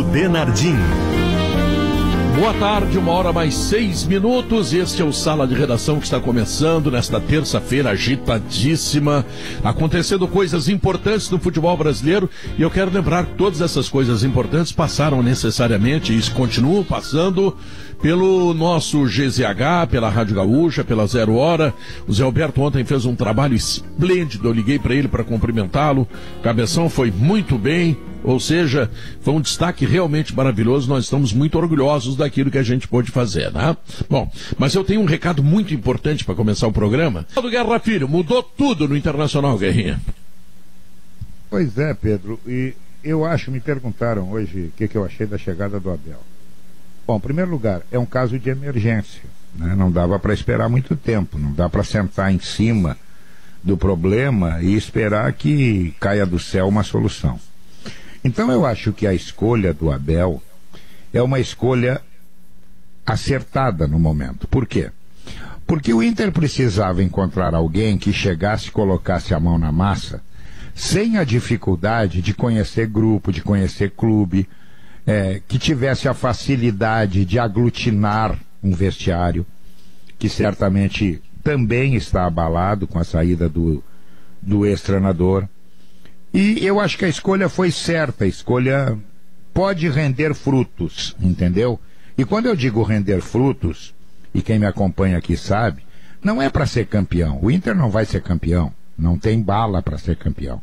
Paulo Denardim. Boa tarde, 1h mais 6 minutos. Este é o Sala de Redação que está começando nesta terça-feira agitadíssima, acontecendo coisas importantes no futebol brasileiro, e eu quero lembrar que todas essas coisas importantes passaram necessariamente e continuam passando pelo nosso GZH, pela Rádio Gaúcha, pela Zero Hora. O Zé Alberto ontem fez um trabalho esplêndido, eu liguei para ele para cumprimentá-lo. Cabeção foi muito bem, ou seja, foi um destaque realmente maravilhoso. Nós estamos muito orgulhosos daquilo que a gente pôde fazer, né? Bom, mas eu tenho um recado muito importante para começar o programa. O Guerra Filho, mudou tudo no Internacional, Guerrinha. Pois é, Pedro, e me perguntaram hoje o que eu achei da chegada do Abel. Bom, em primeiro lugar, é um caso de emergência, né? Não dava para esperar muito tempo, não dá para sentar em cima do problema e esperar que caia do céu uma solução. Então eu acho que a escolha do Abel é uma escolha acertada no momento. Por quê? Porque o Inter precisava encontrar alguém que chegasse e colocasse a mão na massa sem a dificuldade de conhecer grupo, de conhecer clube, que tivesse a facilidade de aglutinar um vestiário, que certamente também está abalado com a saída do ex-treinador. E eu acho que a escolha foi certa, a escolha pode render frutos, entendeu? E quando eu digo render frutos, e quem me acompanha aqui sabe, não é para ser campeão. O Inter não vai ser campeão, não tem bala para ser campeão.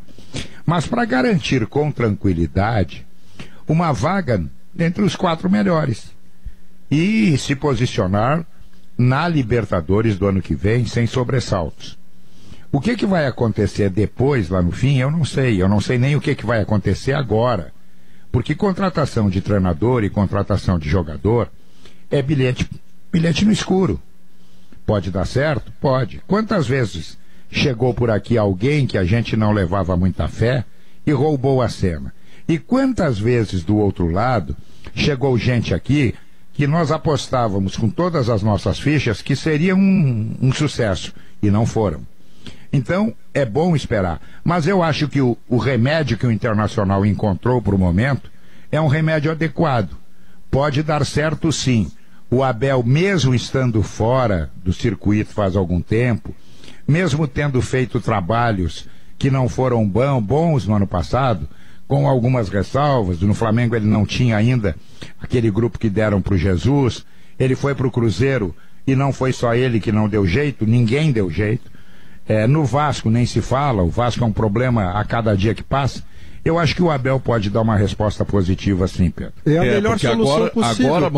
Mas para garantir com tranquilidade uma vaga entre os 4 melhores e se posicionar na Libertadores do ano que vem sem sobressaltos. O que vai acontecer depois, lá no fim, eu não sei nem o que vai acontecer agora, porque contratação de treinador e contratação de jogador é bilhete no escuro. Pode dar certo? Pode. Quantas vezes chegou por aqui alguém que a gente não levava muita fé e roubou a cena? E quantas vezes do outro lado chegou gente aqui que nós apostávamos com todas as nossas fichas que seria um sucesso e não foram. Então é bom esperar, mas eu acho que o remédio que o Internacional encontrou para o momento é um remédio adequado. Pode dar certo sim. O Abel, mesmo estando fora do circuito faz algum tempo, mesmo tendo feito trabalhos que não foram bons no ano passado, com algumas ressalvas, no Flamengo ele não tinha ainda aquele grupo que deram para o Jesus, ele foi para o Cruzeiro e não foi só ele que não deu jeito, ninguém deu jeito. No Vasco nem se fala, o Vasco é um problema a cada dia que passa. Eu acho que o Abel pode dar uma resposta positiva sim, Pedro. É a melhor solução possível. Agora,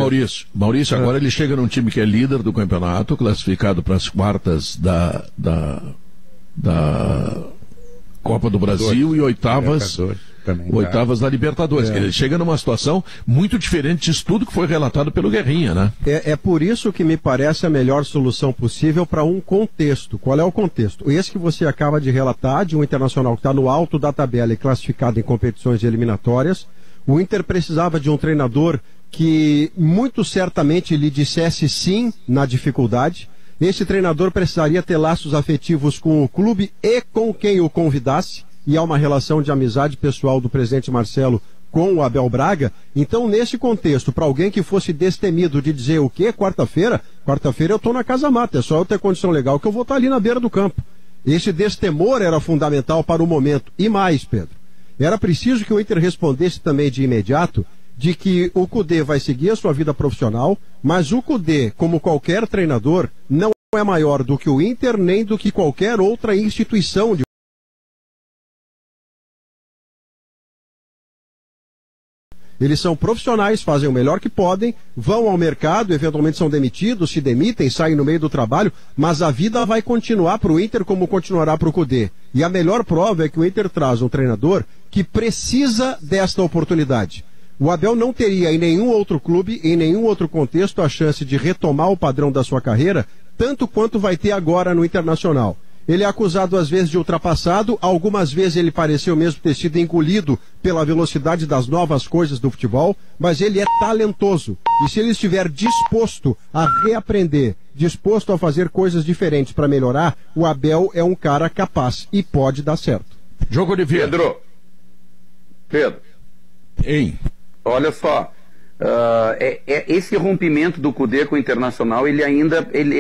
Maurício, agora ele chega num time que é líder do campeonato, classificado para as quartas da Copa do Brasil e oitavas da Libertadores. Ele chega numa situação muito diferente disso tudo que foi relatado pelo Guerrinha, né? É por isso que me parece a melhor solução possível para um contexto. Qual é o contexto? Esse que você acaba de relatar, de um Internacional que está no alto da tabela e classificado em competições eliminatórias. O Inter precisava de um treinador que muito certamente lhe dissesse sim na dificuldade. Esse treinador precisaria ter laços afetivos com o clube e com quem o convidasse. E há uma relação de amizade pessoal do presidente Marcelo com o Abel Braga. Então, nesse contexto, para alguém que fosse destemido de dizer o quê? Quarta-feira eu estou na Casa Mata, é só eu ter condição legal que eu vou estar ali na beira do campo. Esse destemor era fundamental para o momento. E mais, Pedro, era preciso que o Inter respondesse também de imediato de que o Cudê vai seguir a sua vida profissional, mas o Cudê, como qualquer treinador, não é maior do que o Inter nem do que qualquer outra instituição de Eles são profissionais, fazem o melhor que podem, vão ao mercado, eventualmente são demitidos, se demitem, saem no meio do trabalho, mas a vida vai continuar para o Inter como continuará para o Cudê. E a melhor prova é que o Inter traz um treinador que precisa desta oportunidade. O Abel não teria em nenhum outro clube, em nenhum outro contexto, a chance de retomar o padrão da sua carreira, tanto quanto vai ter agora no Internacional. Ele é acusado às vezes de ultrapassado, algumas vezes ele pareceu mesmo ter sido engolido pela velocidade das novas coisas do futebol, mas ele é talentoso. E se ele estiver disposto a reaprender, disposto a fazer coisas diferentes para melhorar, o Abel é um cara capaz e pode dar certo. Jogo de vida. Pedro. Hein? olha só, esse rompimento do Kudê com o Internacional, ele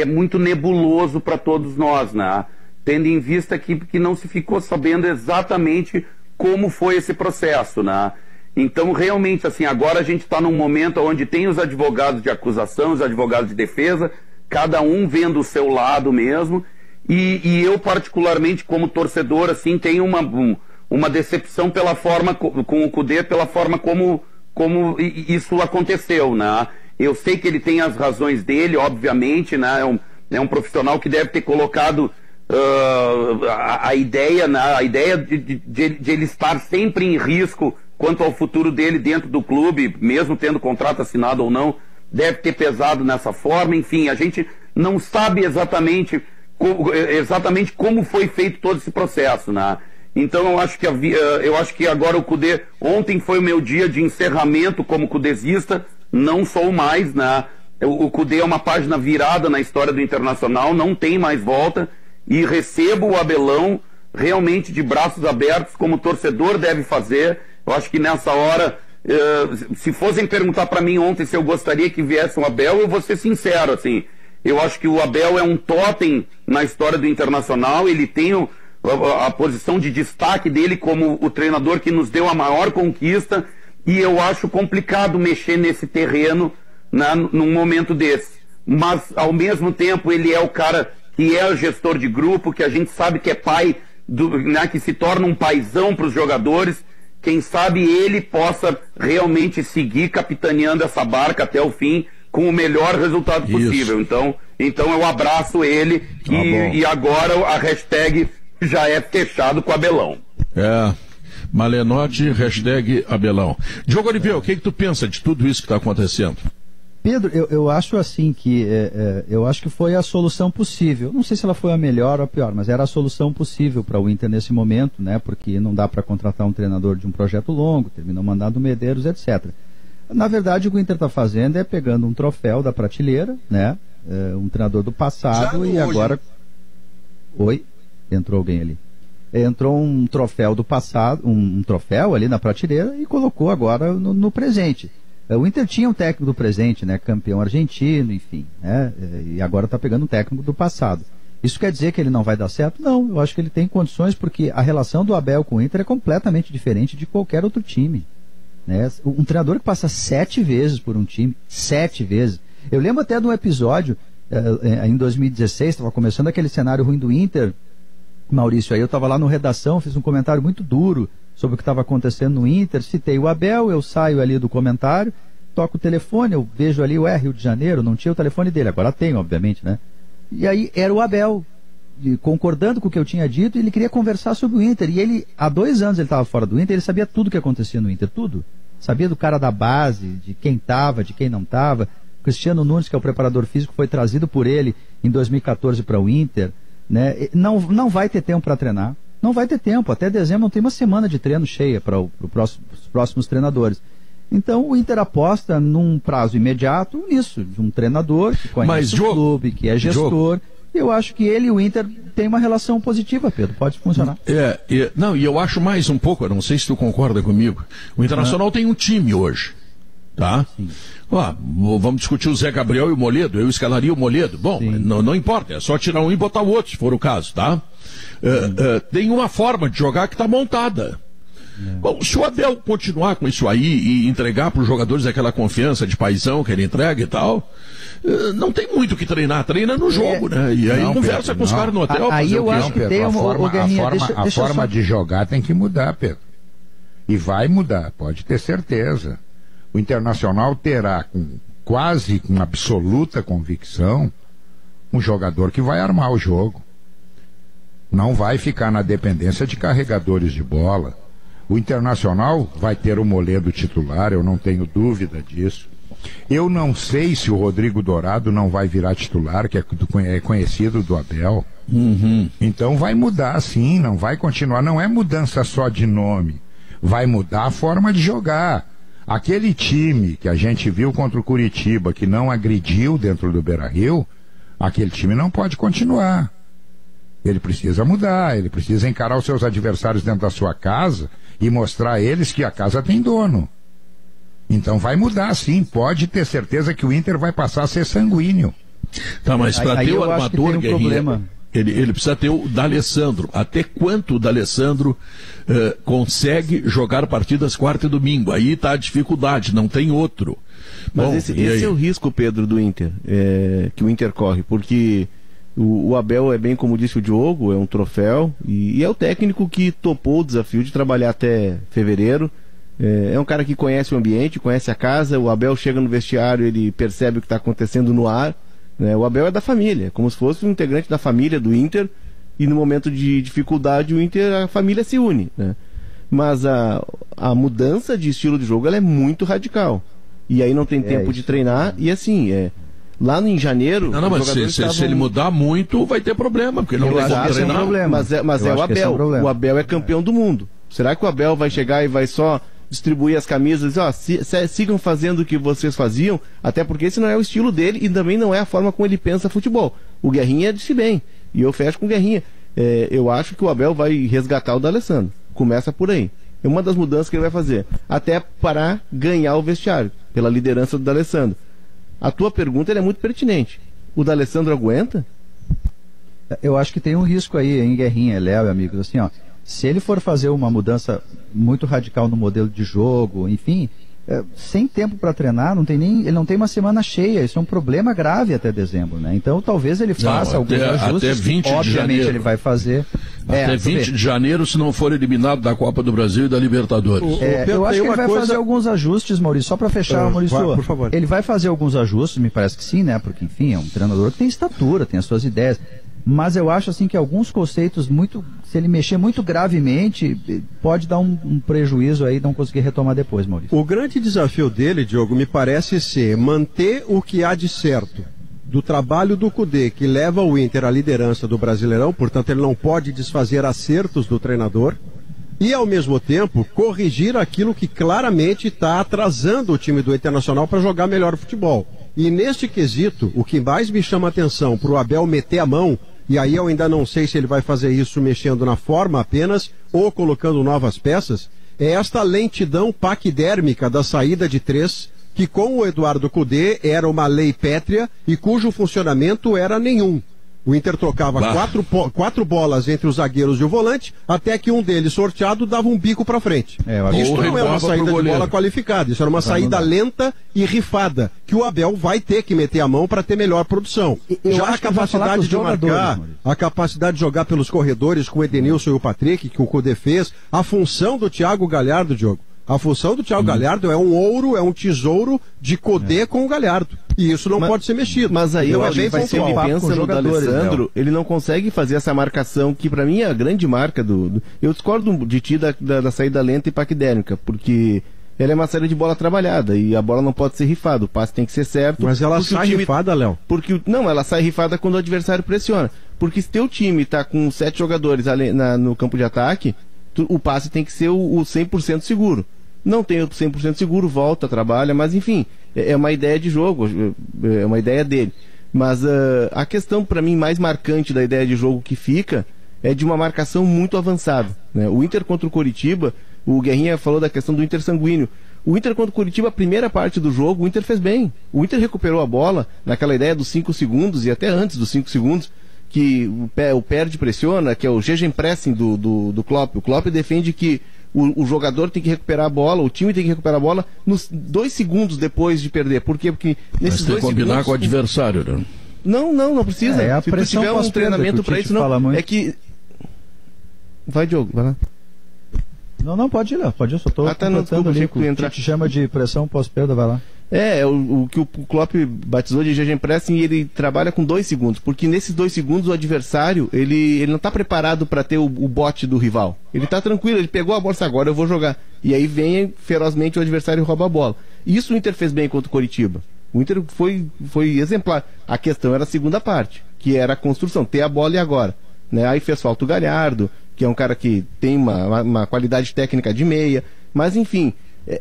é muito nebuloso para todos nós, né? Tendo em vista que não se ficou sabendo exatamente como foi esse processo, né? Então, realmente, assim, agora a gente está num momento onde tem os advogados de acusação, os advogados de defesa, cada um vendo o seu lado mesmo, e eu, particularmente, como torcedor, assim, tenho uma decepção pela forma, com o Kudê, pela forma como isso aconteceu, né? Eu sei que ele tem as razões dele, obviamente, né? É um profissional que deve ter colocado a ideia, né? A ideia de ele estar sempre em risco quanto ao futuro dele dentro do clube, mesmo tendo contrato assinado ou não, deve ter pesado nessa forma. Enfim, a gente não sabe exatamente como foi feito todo esse processo, né? Então eu acho que agora o Kudê, ontem foi o meu dia de encerramento como kudezista, não sou mais, né? O Kudê é uma página virada na história do Internacional, não tem mais volta, e recebo o Abelão realmente de braços abertos, como o torcedor deve fazer. Eu acho que nessa hora, se fossem perguntar para mim ontem se eu gostaria que viesse o Abel, eu vou ser sincero, assim, eu acho que o Abel é um totem na história do Internacional, ele tem a posição de destaque dele como o treinador que nos deu a maior conquista, e eu acho complicado mexer nesse terreno, né, num momento desse. Mas, ao mesmo tempo, ele é o cara que é o gestor de grupo, que a gente sabe que é pai, né, que se torna um paizão para os jogadores. Quem sabe ele possa realmente seguir capitaneando essa barca até o fim com o melhor resultado possível. Então eu abraço ele, e agora a hashtag já é fechado com Abelão. Malenotti, hashtag Abelão. Diogo Oliveira, o que tu pensa de tudo isso que está acontecendo? Pedro, eu acho assim que eu acho que foi a solução possível. Não sei se ela foi a melhor ou a pior, mas era a solução possível para o Inter nesse momento, né? Porque não dá para contratar um treinador de um projeto longo, terminou mandado do Medeiros, etc. Na verdade, o que o Inter está fazendo é pegando um troféu da prateleira, né? Um treinador do passado e agora... Oi? Entrou alguém ali. Entrou um troféu do passado, um troféu ali na prateleira e colocou agora no presente. O Inter tinha um técnico do presente, né? Campeão argentino, enfim, né? E agora está pegando um técnico do passado. Isso quer dizer que ele não vai dar certo? Não, eu acho que ele tem condições, porque a relação do Abel com o Inter é completamente diferente de qualquer outro time, né? Um treinador que passa 7 vezes por um time, 7 vezes. Eu lembro até de um episódio, em 2016, estava começando aquele cenário ruim do Inter, Maurício, aí eu estava lá no Redação, fiz um comentário muito duro sobre o que estava acontecendo no Inter, citei o Abel, eu saio ali do comentário, toco o telefone, eu vejo ali, Rio de Janeiro, não tinha o telefone dele, agora tem, obviamente, né? E aí era o Abel, concordando com o que eu tinha dito, e ele queria conversar sobre o Inter, e ele, há 2 anos ele estava fora do Inter, ele sabia tudo o que acontecia no Inter, tudo. Sabia do cara da base, de quem estava, de quem não estava. Cristiano Nunes, que é o preparador físico, foi trazido por ele em 2014 para o Inter, né? Não vai ter tempo para treinar, não vai ter tempo, até dezembro não tem uma semana de treino cheia para os próximos treinadores. Então o Inter aposta num prazo imediato nisso, de um treinador que conhece o clube, que é gestor. Eu acho que ele e o Inter têm uma relação positiva, Pedro, pode funcionar. E eu acho mais um pouco, eu não sei se tu concorda comigo, o Internacional tem um time hoje, tá? Vamos discutir o Zé Gabriel e o Moledo, eu escalaria o Moledo, bom, não importa, é só tirar um e botar o outro, se for o caso, tá? Tem uma forma de jogar que está montada. Bom, se o Abel continuar com isso aí e entregar para os jogadores aquela confiança de paizão que ele entrega e tal, não tem muito o que treinar, treina no jogo, né? E aí conversa com os caras no hotel. Aí eu acho que tem a forma de jogar tem que mudar, Pedro. E vai mudar, pode ter certeza. O Internacional terá, quase com absoluta convicção, um jogador que vai armar o jogo. Não vai ficar na dependência de carregadores de bola. O Internacional vai ter o Moledo titular, eu não tenho dúvida disso. Eu não sei se o Rodrigo Dourado não vai virar titular, que é conhecido do Abel. Então vai mudar sim, não vai continuar. Não é mudança só de nome, vai mudar a forma de jogar. Aquele time que a gente viu contra o Curitiba, que não agrediu dentro do Beira-Rio, aquele time não pode continuar. Ele precisa mudar, ele precisa encarar os seus adversários dentro da sua casa e mostrar a eles que a casa tem dono. Então vai mudar, sim. Pode ter certeza que o Inter vai passar a ser sanguíneo. Tá, mas para ter o armador, Guerrinha, ele precisa ter o D'Alessandro. Até quanto o D'Alessandro consegue jogar partidas quarta e domingo? Aí está a dificuldade, não tem outro. Mas Bom, esse é o risco, Pedro, do Inter, que o Inter corre, porque o Abel é bem como disse o Diogo, é um troféu, e é o técnico que topou o desafio de trabalhar até fevereiro. É um cara que conhece o ambiente, conhece a casa. O Abel chega no vestiário, ele percebe o que está acontecendo no ar, né? O Abel é da família, como se fosse um integrante da família do Inter, e no momento de dificuldade a família se une, né? Mas a mudança de estilo de jogo ela é muito radical, e aí não tem tempo de treinar, e assim, lá em janeiro... Não, mas se ele mudar muito, vai ter problema, porque não vai treinar. Mas é o Abel. O Abel é campeão do mundo. Será que o Abel vai chegar e vai só distribuir as camisas e dizer, sigam fazendo o que vocês faziam? Até porque esse não é o estilo dele e também não é a forma como ele pensa futebol. O Guerrinha disse bem, e eu fecho com o Guerrinha. Eu acho que o Abel vai resgatar o D'Alessandro. Começa por aí. É uma das mudanças que ele vai fazer. Até para ganhar o vestiário, pela liderança do D'Alessandro. A tua pergunta é muito pertinente. O D'Alessandro aguenta? Eu acho que tem um risco aí, hein, Guerrinha, Léo e amigos. Assim, ó, se ele for fazer uma mudança muito radical no modelo de jogo, enfim, sem tempo para treinar, ele não tem uma semana cheia. Isso é um problema grave até dezembro, né? Então talvez ele faça alguns ajustes. Até 20 que, obviamente ele vai fazer. Até 20 de janeiro, se não for eliminado da Copa do Brasil e da Libertadores. Eu acho que ele vai fazer alguns ajustes, Maurício, só para fechar, Maurício. Por favor. Ele vai fazer alguns ajustes, me parece que sim, né? Porque, enfim, é um treinador que tem estatura, tem as suas ideias. Mas eu acho assim que alguns conceitos se ele mexer muito gravemente, pode dar um prejuízo aí, não conseguir retomar depois, Maurício. O grande desafio dele, Diogo, me parece ser manter o que há de certo do trabalho do Cudê, que leva o Inter à liderança do Brasileirão, portanto ele não pode desfazer acertos do treinador, e ao mesmo tempo corrigir aquilo que claramente está atrasando o time do Internacional para jogar melhor futebol. E neste quesito, o que mais me chama a atenção para o Abel meter a mão, e aí eu ainda não sei se ele vai fazer isso mexendo na forma apenas ou colocando novas peças, é esta lentidão paquidérmica da saída de três, que com o Eduardo Cudê era uma lei pétrea e cujo funcionamento era nenhum. O Inter trocava quatro bolas entre os zagueiros e o volante, até que um deles, sorteado, dava um bico para frente. Isso não é uma saída de bola qualificada, isso era uma saída lenta e rifada, que o Abel vai ter que meter a mão para ter melhor produção. Já a capacidade de marcar, a capacidade de jogar pelos corredores com o Edenilson e o Patrick, que o Cudê fez, a função do Thiago Galhardo, Diogo. A função do Thiago Galhardo é um ouro, é um tesouro de Cudê com o Galhardo. E isso não pode ser mexido. Mas aí eu acho que vai ser pensa no D'Alessandro, ele não consegue fazer essa marcação, que pra mim é a grande marca Eu discordo de ti da saída lenta e paquidérmica, porque ela é uma saída de bola trabalhada, e a bola não pode ser rifada, o passe tem que ser certo. Mas ela sai rifada, Léo? Não, ela sai rifada quando o adversário pressiona. Porque se teu time tá com 7 jogadores no campo de ataque, o passe tem que ser o 100% seguro. Não tem o 100% seguro, volta, trabalha, mas enfim, é uma ideia de jogo, é uma ideia dele. Mas a questão para mim mais marcante da ideia de jogo que fica é de uma marcação muito avançada, né? O Inter contra o Coritiba, o Guerrinha falou da questão do Inter sanguíneo. O Inter contra o Coritiba, a primeira parte do jogo, o Inter fez bem. O Inter recuperou a bola naquela ideia dos 5 segundos e até antes dos 5 segundos, que o perde pressiona, que é o Gegenpressing do Klopp. O Klopp defende que o jogador tem que recuperar a bola, o time tem que recuperar a bola nos 2 segundos depois de perder. Por quê? Porque nesses 2 segundos... combinar com o adversário, né? Não precisa. Se tu tiver um treinamento para isso, não. É que... Vai, Diogo, vai lá. Não, pode ir, Léo. Pode ir, só tô desculpa, ali. O te chama de pressão pós-perda, vai lá. O que o Klopp batizou de Gegenpressing, e ele trabalha com 2 segundos, porque nesses 2 segundos o adversário, ele não está preparado para ter o bote do rival. Ele está tranquilo, ele pegou a bola, agora eu vou jogar. E aí vem ferozmente o adversário e rouba a bola. Isso o Inter fez bem contra o Coritiba. O Inter foi exemplar. A questão era a segunda parte, que era a construção, ter a bola e agora, né? Aí fez falta o Galhardo, que é um cara que tem uma qualidade técnica de meia, mas enfim...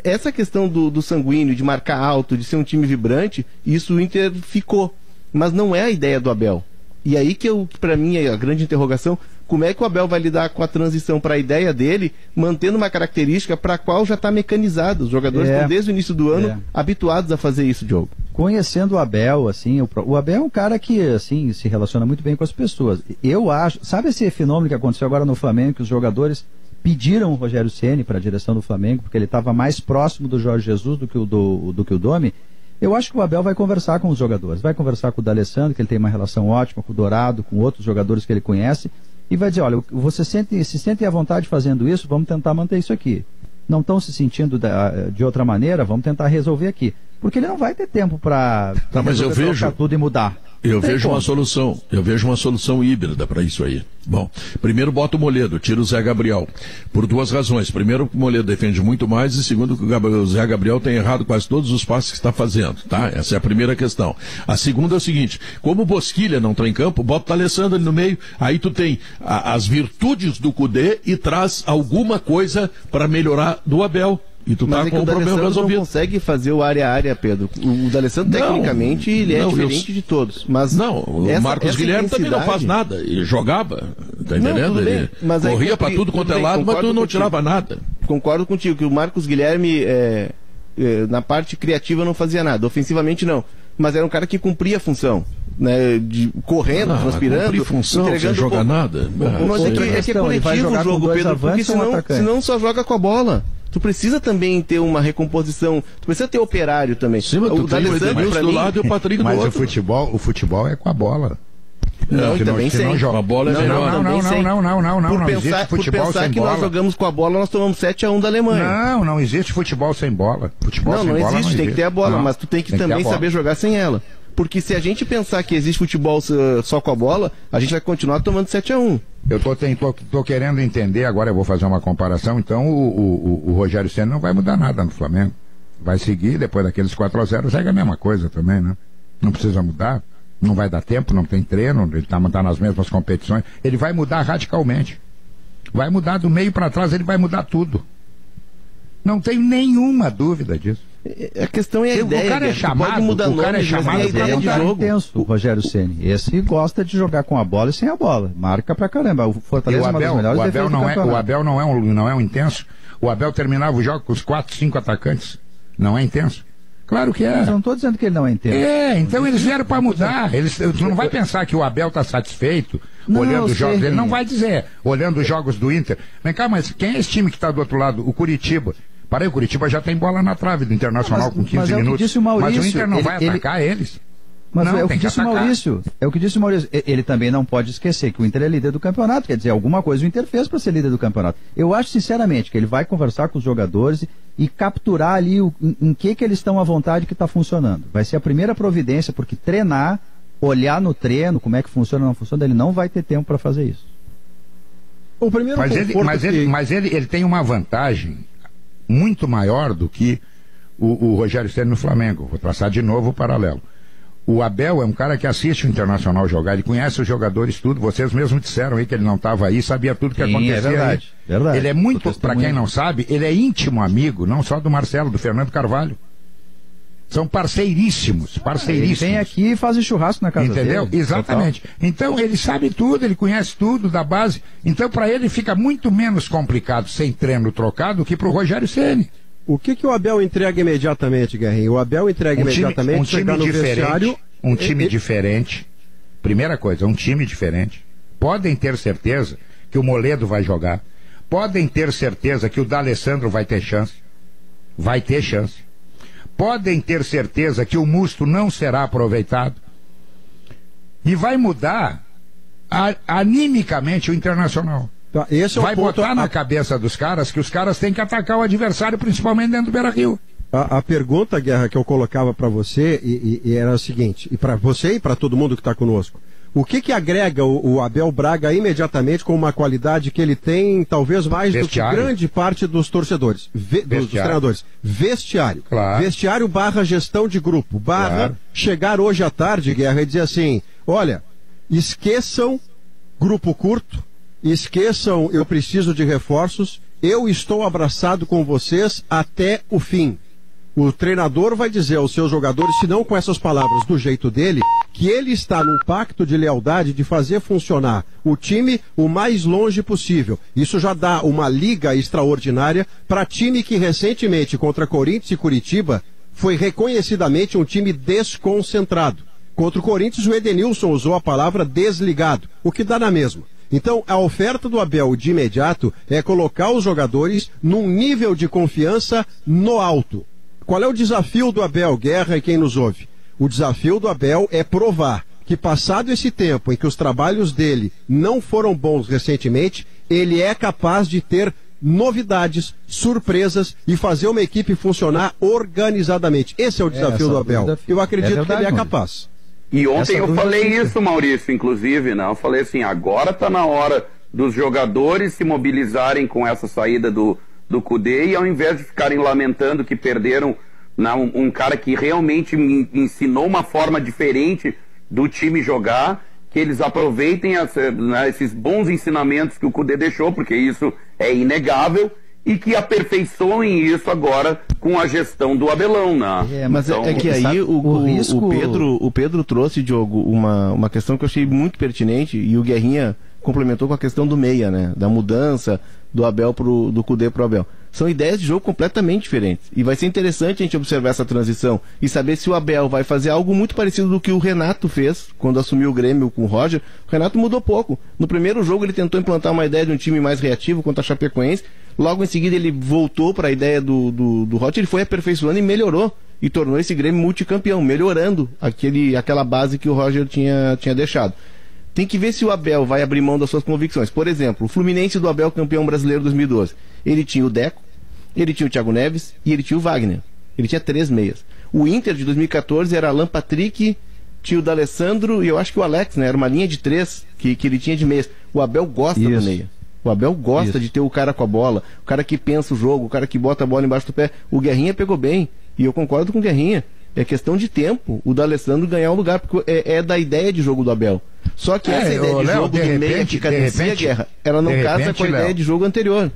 Essa questão do sanguíneo, de marcar alto, de ser um time vibrante, isso o Inter ficou. Mas não é a ideia do Abel. E aí que para mim é a grande interrogação, Como é que o Abel vai lidar com a transição para a ideia dele, mantendo uma característica para a qual já está mecanizado? Os jogadores estão desde o início do ano habituados a fazer isso, Diogo. Conhecendo o Abel, assim, o Abel é um cara que, assim, se relaciona muito bem com as pessoas. Eu acho, sabe esse fenômeno que aconteceu agora no Flamengo, que os jogadores pediram o Rogério Ceni para a direção do Flamengo, porque ele estava mais próximo do Jorge Jesus do que o Domi? Eu acho que o Abel vai conversar com os jogadores, vai conversar com o D'Alessandro, que ele tem uma relação ótima, com o Dourado, com outros jogadores que ele conhece, e vai dizer, olha, você se sentem à vontade fazendo isso, vamos tentar manter isso aqui. Não estão se sentindo de outra maneira, vamos tentar resolver aqui. Porque ele não vai ter tempo para trocar tudo e mudar. Eu vejo uma solução híbrida para isso aí. Bom, primeiro bota o Moledo, tira o Zé Gabriel. Por duas razões. Primeiro, o Moledo defende muito mais, e segundo, que o Zé Gabriel tem errado quase todos os passes que está fazendo, tá? Essa é a primeira questão. A segunda é o seguinte, como o Bosquilha não está em campo, bota o Alessandro ali no meio, aí tu tem as virtudes do Cudê e traz alguma coisa para melhorar do Abel. E tu tá com o problema resolvido. Não consegue fazer o área a área, Pedro. O D'Alessandro, tecnicamente, ele é diferente de todos. Mas não, o Marcos Guilherme também não faz nada. Ele jogava, tá entendendo? Ele corria para tudo quanto é lado, mas tu não tirava nada. Concordo contigo que o Marcos Guilherme, na parte criativa, não fazia nada. Ofensivamente, não. Mas era um cara que cumpria a função. Né, correndo, transpirando, função, entregando sem jogar nada. Mas é que é coletivo o jogo, Pedro, porque senão só joga com a bola. Tu precisa também ter uma recomposição, tu precisa ter operário também. Sim, o D'Alessandro do lado e o Patrick do outro. Mas o futebol é com a bola. Não, e também sem. A bola é melhor. Não existe futebol por pensar sem que bola. Nós jogamos com a bola, nós tomamos 7-1 da Alemanha. Não existe futebol sem bola. Futebol sem bola existe, tem que ter a bola, mas tu tem que também saber jogar sem ela. Porque se a gente pensar que existe futebol só com a bola, a gente vai continuar tomando 7-1. Eu tô querendo entender, agora eu vou fazer uma comparação, então o Rogério Ceni não vai mudar nada no Flamengo. Vai seguir, depois daqueles 4-0, segue a mesma coisa também, né? Não precisa mudar, não vai dar tempo, não tem treino, ele tá nas mesmas competições. Ele vai mudar radicalmente. Vai mudar do meio para trás, ele vai mudar tudo. Não tenho nenhuma dúvida disso. A questão é a ideia. O cara é chamado, o cara é chamado para mudar de jogo. O Rogério Ceni, esse gosta de jogar com a bola e sem a bola. Marca pra caramba. O Fortaleza é uma das melhores defesas do campeonato. O Abel não é um intenso. O Abel terminava o jogo com os 4, 5 atacantes. Não é intenso? Claro que é. Mas eu não estou dizendo que ele não é intenso. Então eles vieram para mudar. Tu não vai pensar que o Abel está satisfeito olhando os jogos dele. Não vai dizer, olhando os jogos do Inter. Vem cá, mas quem é esse time que está do outro lado? O Curitiba. Parei, o Curitiba já tem bola na trave do Internacional com 15 minutos. Mas o Inter não vai atacar eles. Mas é o que disse o Maurício. É o que disse o Maurício. Ele também não pode esquecer que o Inter é líder do campeonato. Quer dizer, alguma coisa o Inter fez para ser líder do campeonato. Eu acho, sinceramente, que ele vai conversar com os jogadores e capturar ali em que eles estão à vontade que está funcionando. Vai ser a primeira providência, porque treinar, olhar no treino, como é que funciona ou não funciona, ele não vai ter tempo para fazer isso. O primeiro mas ele tem uma vantagem muito maior do que o Rogério Ceni no Flamengo. Vou traçar de novo o paralelo. O Abel é um cara que assiste o Internacional jogar, ele conhece os jogadores tudo, vocês mesmos disseram aí que ele não estava aí, sabia tudo que acontecia. É verdade, aí. Verdade. Ele é muito, para quem não sabe, ele é íntimo amigo, não só do Marcelo, do Fernando Carvalho. São parceiríssimos. Ele vem aqui e faz churrasco na casa Entendeu? dele. Exatamente. Total. Então ele sabe tudo, ele conhece tudo da base. Então para ele fica muito menos complicado sem treino trocado que para o Rogério Ceni. O que o Abel entrega imediatamente, Guerrinho? O Abel entrega imediatamente, chegar no vestiário... Um time diferente. Primeira coisa, um time diferente. Podem ter certeza que o Moledo vai jogar. Podem ter certeza que o D'Alessandro vai ter chance. Vai ter chance. Podem ter certeza que o Musto não será aproveitado. E vai mudar animicamente o Internacional. Tá, esse é vai botar na cabeça dos caras que os caras têm que atacar o adversário, principalmente dentro do Beira-Rio. A pergunta, Guerra, que eu colocava para você e era a seguinte, e para você e para todo mundo que está conosco, o que agrega o Abel Braga imediatamente com uma qualidade que ele tem, talvez mais vestiário. Do que grande parte dos torcedores, dos treinadores? Vestiário. Claro. Vestiário / gestão de grupo, / chegar hoje à tarde, Guerra, e dizer assim, olha, esqueçam grupo curto, esqueçam eu preciso de reforços, eu estou abraçado com vocês até o fim. O treinador vai dizer aos seus jogadores, se não com essas palavras, do jeito dele, que ele está num pacto de lealdade de fazer funcionar o time o mais longe possível. Isso já dá uma liga extraordinária para time que recentemente, contra Corinthians e Curitiba, foi reconhecidamente um time desconcentrado. Contra o Corinthians, o Edenilson usou a palavra desligado, o que dá na mesma. Então, a oferta do Abel de imediato é colocar os jogadores num nível de confiança no alto. Qual é o desafio do Abel, Guerra e quem nos ouve? O desafio do Abel é provar que, passado esse tempo em que os trabalhos dele não foram bons recentemente, ele é capaz de ter novidades, surpresas e fazer uma equipe funcionar organizadamente. Esse é o desafio do Abel. Eu acredito que ele é capaz. E ontem eu falei isso, Maurício, inclusive, né? Eu falei assim, agora está na hora dos jogadores se mobilizarem com essa saída do Kudê, e ao invés de ficarem lamentando que perderam um cara que realmente me ensinou uma forma diferente do time jogar, que eles aproveitem esses bons ensinamentos que o Kudê deixou, porque isso é inegável, e que aperfeiçoem isso agora com a gestão do Abelão, né? Mas então, é que aí o Pedro trouxe, Diogo, uma questão que eu achei muito pertinente, e o Guerrinha complementou com a questão do meia, né? Da mudança do Abel do Kudê pro Abel. São ideias de jogo completamente diferentes. E vai ser interessante a gente observar essa transição e saber se o Abel vai fazer algo muito parecido do que o Renato fez quando assumiu o Grêmio com o Roger. O Renato mudou pouco. No primeiro jogo ele tentou implantar uma ideia de um time mais reativo contra a Chapecoense. Logo em seguida ele voltou para a ideia do Roger, ele foi aperfeiçoando e melhorou. E tornou esse Grêmio multicampeão, melhorando aquela base que o Roger tinha deixado. Tem que ver se o Abel vai abrir mão das suas convicções. Por exemplo, o Fluminense do Abel, campeão brasileiro 2012. Ele tinha o Deco, ele tinha o Thiago Neves e ele tinha o Wagner. Ele tinha 3 meias. O Inter de 2014 era Alan Patrick, tinha o D'Alessandro e eu acho que o Alex, né? Era uma linha de 3 que ele tinha de meias. O Abel gosta do meia. O Abel gosta de ter o cara com a bola, o cara que pensa o jogo, o cara que bota a bola embaixo do pé. O Guerrinha pegou bem, e eu concordo com o Guerrinha. É questão de tempo o D'Alessandro ganhar um lugar, porque é da ideia de jogo do Abel. Só que essa ideia de jogo do meia que cadencia a Guerra, ela não casa com a ideia de jogo anterior.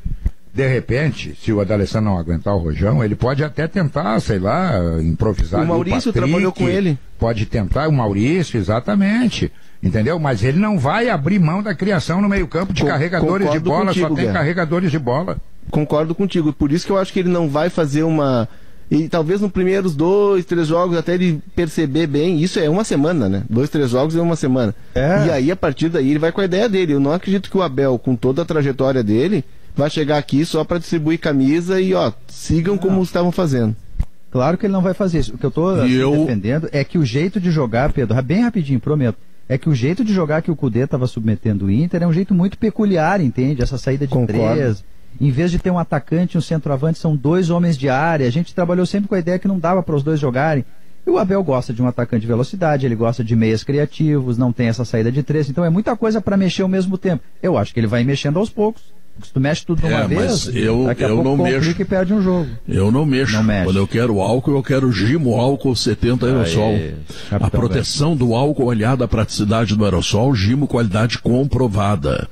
De repente, se o D'Alessandro não aguentar o Rojão, ele pode até tentar, sei lá, improvisar. O Maurício trabalhou com ele. Pode tentar, o Maurício, exatamente. Entendeu? Mas ele não vai abrir mão da criação no meio-campo de carregadores de bola, contigo, só tem carregadores de bola. Concordo contigo. Por isso que eu acho que ele não vai fazer uma. E talvez nos primeiros 2, 3 jogos, até ele perceber bem, isso é uma semana, né? 2, 3 jogos é uma semana. E aí, a partir daí, ele vai com a ideia dele. Eu não acredito que o Abel, com toda a trajetória dele, vai chegar aqui só para distribuir camisa e, sigam como estavam fazendo. Claro que ele não vai fazer isso. O que eu estou defendendo é que o jeito de jogar, Pedro, bem rapidinho, prometo, é que o jeito de jogar que o Kudê estava submetendo o Inter é um jeito muito peculiar, entende? Essa saída de 3... Em vez de ter um atacante e um centroavante, são 2 homens de área. A gente trabalhou sempre com a ideia que não dava para os 2 jogarem. E o Abel gosta de um atacante de velocidade, ele gosta de meias criativos, não tem essa saída de 3. Então é muita coisa para mexer ao mesmo tempo. Eu acho que ele vai mexendo aos poucos. Se tu mexe tudo de uma vez, daqui a pouco não complica e perde um jogo. Eu não mexo. Quando eu quero álcool, eu quero Gimo Álcool 70 Aerosol. A proteção do álcool aliada à praticidade do aerossol, Gimo, qualidade comprovada.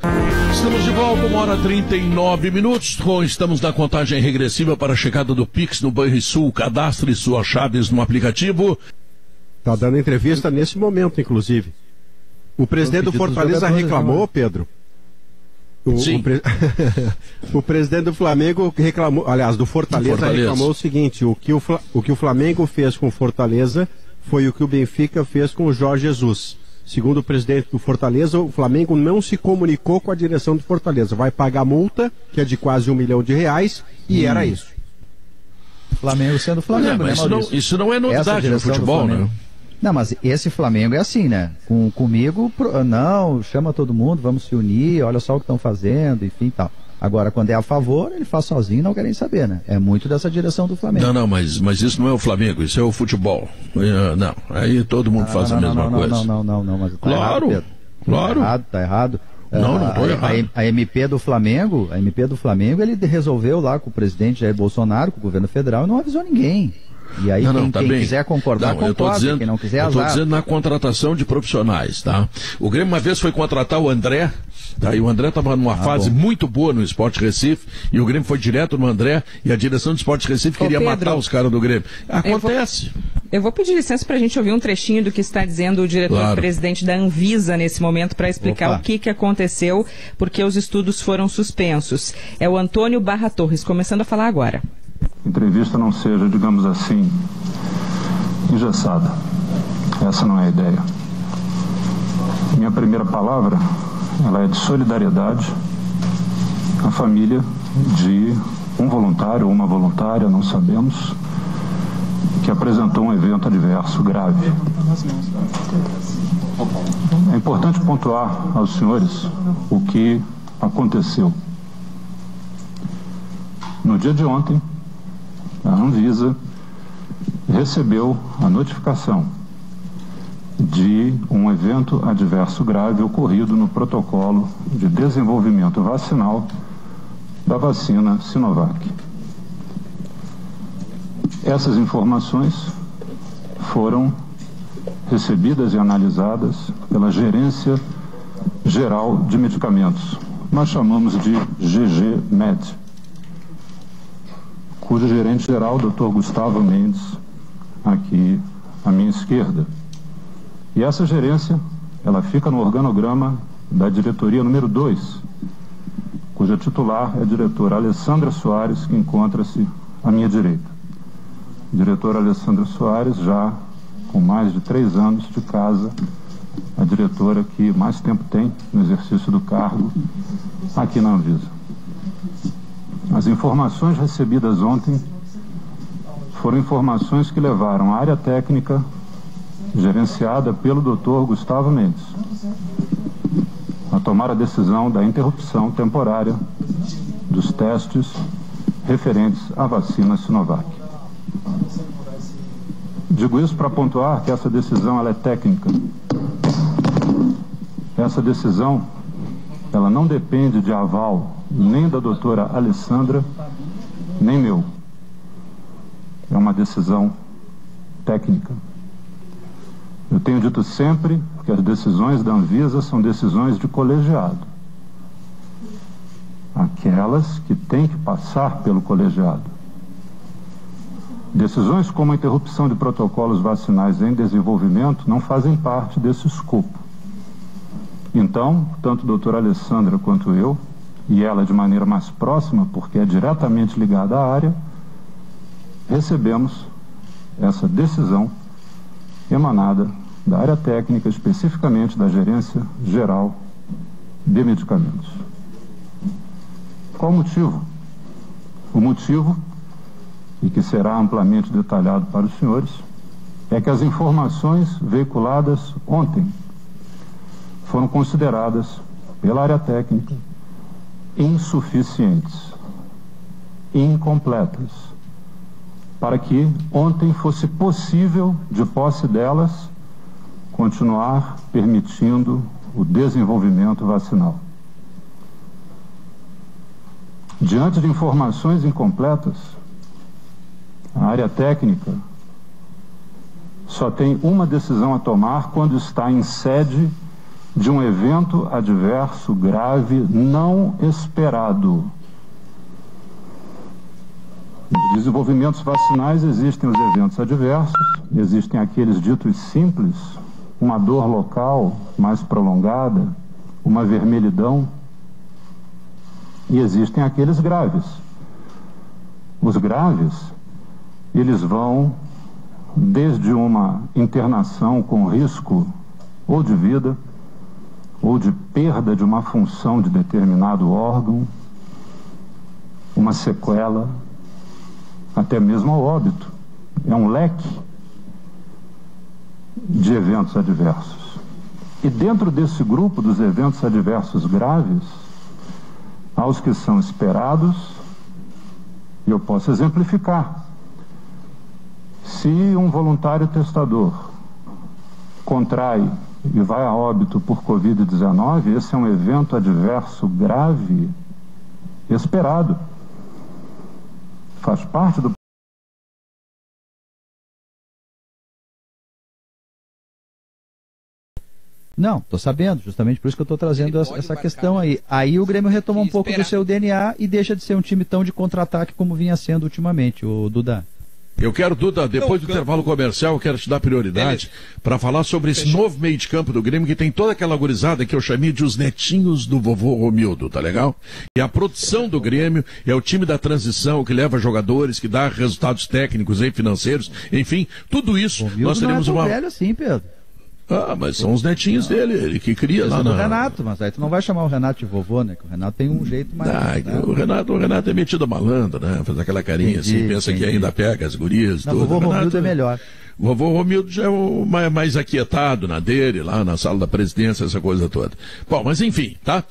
Estamos de volta, 1h39. Estamos na contagem regressiva para a chegada do Pix no Banrisul. Cadastre suas chaves no aplicativo. Está dando entrevista nesse momento, inclusive. O presidente do Fortaleza reclamou, Pedro. O presidente do Flamengo reclamou, aliás, do Fortaleza reclamou o seguinte: o que o Flamengo fez com o Fortaleza foi o que o Benfica fez com o Jorge Jesus. Segundo o presidente do Fortaleza, o Flamengo não se comunicou com a direção do Fortaleza. Vai pagar multa, que é de quase R$1 milhão, e era isso. Flamengo sendo Flamengo, né, Maurício? Isso não é novidade no futebol, né? Não, mas esse Flamengo é assim, né? Comigo, não, chama todo mundo, vamos se unir, olha só o que estão fazendo, enfim e tal. Agora, quando é a favor, ele faz sozinho, não querem saber, né? É muito dessa direção do Flamengo. Não, mas isso não é o Flamengo, isso é o futebol. Não, aí todo mundo faz a mesma coisa. Não, mas tá claro, errado, Pedro. Claro. Tá errado. Não tô errado. A MP do Flamengo, ele resolveu lá com o presidente Jair Bolsonaro, com o governo federal, e não avisou ninguém. E aí quem quiser concordar, concorda, quem não quiser, azar. Eu estou dizendo na contratação de profissionais, tá? O Grêmio uma vez foi contratar o André, Tá? E o André estava numa fase muito boa no Sport Recife, e o Grêmio foi direto no André, e a direção do Sport Recife queria matar os caras do Grêmio. Acontece. Eu vou pedir licença para a gente ouvir um trechinho do que está dizendo o diretor-presidente da Anvisa nesse momento para explicar o que aconteceu, porque os estudos foram suspensos. É o Antônio Barra Torres, começando a falar agora. Entrevista não seja, digamos assim, engessada. Essa não é a ideia. Minha primeira palavra, ela é de solidariedade à família de um voluntário ou uma voluntária, não sabemos, que apresentou um evento adverso grave. É importante pontuar aos senhores o que aconteceu. No dia de ontem, a Anvisa recebeu a notificação de um evento adverso grave ocorrido no protocolo de desenvolvimento vacinal da vacina Sinovac. Essas informações foram recebidas e analisadas pela Gerência Geral de Medicamentos. Nós chamamos de GGMed, cujo gerente geral, Dr. Gustavo Mendes, aqui à minha esquerda. E essa gerência, ela fica no organograma da diretoria número 2, cuja titular é a diretora Alessandra Soares, que encontra-se à minha direita. Diretora Alessandra Soares, já com mais de 3 anos de casa, a diretora que mais tempo tem no exercício do cargo aqui na Anvisa. As informações recebidas ontem foram informações que levaram a área técnica gerenciada pelo Dr. Gustavo Mendes a tomar a decisão da interrupção temporária dos testes referentes à vacina Sinovac. Digo isso para pontuar que essa decisão ela é técnica. Essa decisão ela não depende de aval nem da doutora Alessandra, nem meu. É uma decisão técnica. Eu tenho dito sempre que as decisões da Anvisa são decisões de colegiado. Aquelas que têm que passar pelo colegiado. Decisões como a interrupção de protocolos vacinais em desenvolvimento não fazem parte desse escopo. Então, tanto a doutora Alessandra quanto eu, e ela de maneira mais próxima, porque é diretamente ligada à área, recebemos essa decisão emanada da área técnica, especificamente da Gerência Geral de Medicamentos. Qual o motivo? O motivo, e que será amplamente detalhado para os senhores, é que as informações veiculadas ontem foram consideradas pela área técnica insuficientes, incompletas, para que ontem fosse possível, de posse delas, continuar permitindo o desenvolvimento vacinal. Diante de informações incompletas, a área técnica só tem uma decisão a tomar quando está em sede de um evento adverso grave não esperado. Nos desenvolvimentos vacinais existem os eventos adversos, existem aqueles ditos simples, uma dor local mais prolongada, uma vermelhidão, e existem aqueles graves. Os graves, eles vão desde uma internação com risco ou de vida, ou de perda de uma função de determinado órgão, uma sequela, até mesmo ao óbito. É um leque de eventos adversos. E dentro desse grupo dos eventos adversos graves, há os que são esperados, e eu posso exemplificar. Se um voluntário testador contrai e vai a óbito por Covid-19, esse é um evento adverso grave, esperado. Faz parte do Não, tô sabendo, justamente por isso que eu tô trazendo essa questão aí. Aí o Grêmio retoma um pouco do seu DNA e deixa de ser um time tão de contra-ataque como vinha sendo ultimamente, o Duda. Eu quero, Duda, depois do intervalo comercial, eu quero te dar prioridade para falar sobre esse novo meio de campo do Grêmio, que tem toda aquela gurizada que eu chamei de os netinhos do vovô Romildo, tá legal? E a produção do Grêmio é o time da transição, que leva jogadores, que dá resultados técnicos e financeiros, enfim, tudo isso. Nós teremos não é tão velho assim, Pedro. Ah, mas são os netinhos dele, ele que cria lá na... Renato, mas aí tu não vai chamar o Renato de vovô, né? Que o Renato tem um jeito mais... o Renato é metido a malandro, né? Faz aquela carinha assim, pensa que ainda pega as gurias. Não, tudo. O vovô Romildo é melhor. O vovô Romildo já é o mais aquietado na dele, lá na sala da presidência, essa coisa toda. Bom, mas enfim, tá?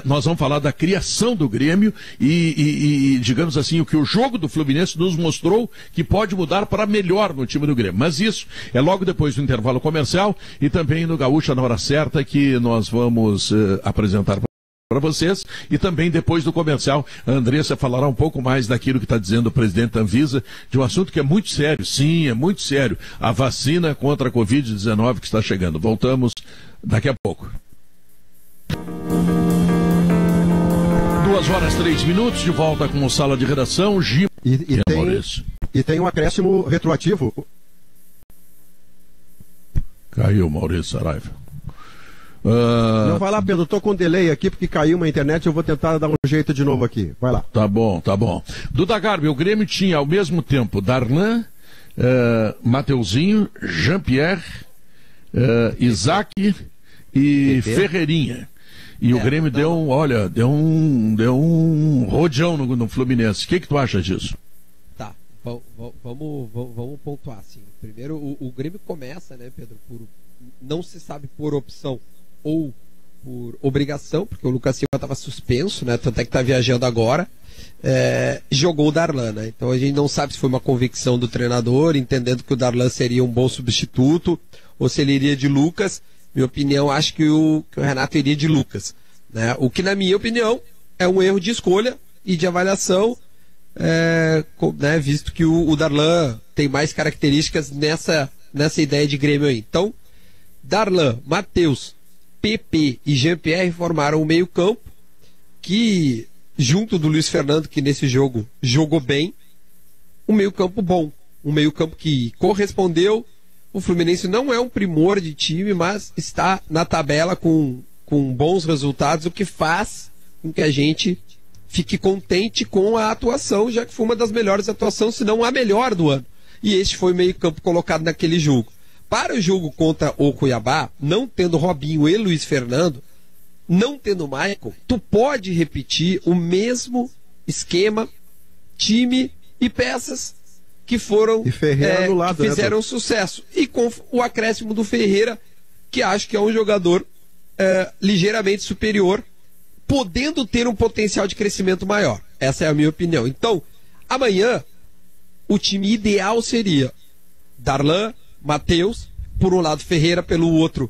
Nós vamos falar da criação do Grêmio e, digamos assim, o que o jogo do Fluminense nos mostrou que pode mudar para melhor no time do Grêmio. Mas isso é logo depois do intervalo comercial e também no Gaúcha na Hora Certa, que nós vamos apresentar para vocês, e também depois do comercial a Andressa falará um pouco mais daquilo que está dizendo o presidente da Anvisa, de um assunto que é muito sério, sim, é muito sério, a vacina contra a Covid-19 que está chegando. Voltamos daqui a pouco. 2h03, de volta com o Sala de Redação, Gil e tem um acréscimo retroativo. Caiu Maurício Saraiva. Não, vai lá, Pedro, eu tô com delay aqui porque caiu uma internet, eu vou tentar dar um jeito de novo aqui, vai lá. Tá bom. Duda Garbi, o Grêmio tinha ao mesmo tempo Darlan, Mateuzinho, Jean-Pierre, Isaac e Ferreirinha. E o Grêmio deu um rodeão no Fluminense. O que tu acha disso? Tá, vamos pontuar assim. Primeiro, o Grêmio começa, né, Pedro, não se sabe por opção ou por obrigação, porque o Lucas Silva estava suspenso, né? Tanto é que está viajando agora. Jogou o Darlan, né? Então a gente não sabe se foi uma convicção do treinador, entendendo que o Darlan seria um bom substituto, ou se ele iria de Lucas. Minha opinião, acho que o Renato iria de Lucas, né? O que, na minha opinião, é um erro de escolha e de avaliação, né? Visto que o Darlan tem mais características nessa ideia de Grêmio aí. Então, Darlan, Matheus, PP e Jean-Pierre formaram um meio-campo que, junto do Luiz Fernando, que nesse jogo jogou bem, um meio-campo bom, um meio-campo que correspondeu. O Fluminense não é um primor de time, mas está na tabela com bons resultados, o que faz com que a gente fique contente com a atuação, já que foi uma das melhores atuações, se não a melhor do ano. E este foi o meio-campo colocado naquele jogo. Para o jogo contra o Cuiabá, não tendo Robinho e Luiz Fernando, não tendo Maicon, tu pode repetir o mesmo esquema, time e peças que foram e Ferreira do lado, que fizeram sucesso. E com o acréscimo do Ferreira, que acho que é um jogador ligeiramente superior, podendo ter um potencial de crescimento maior. Essa é a minha opinião. Então, amanhã, o time ideal seria Darlan, Matheus, por um lado Ferreira, pelo outro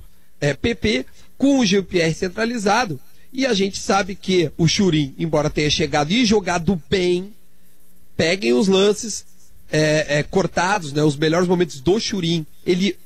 PP, com o Jean-Pierre centralizado, e a gente sabe que o Churin, embora tenha chegado e jogado bem, peguem os lances cortados, né, os melhores momentos do Churin, ele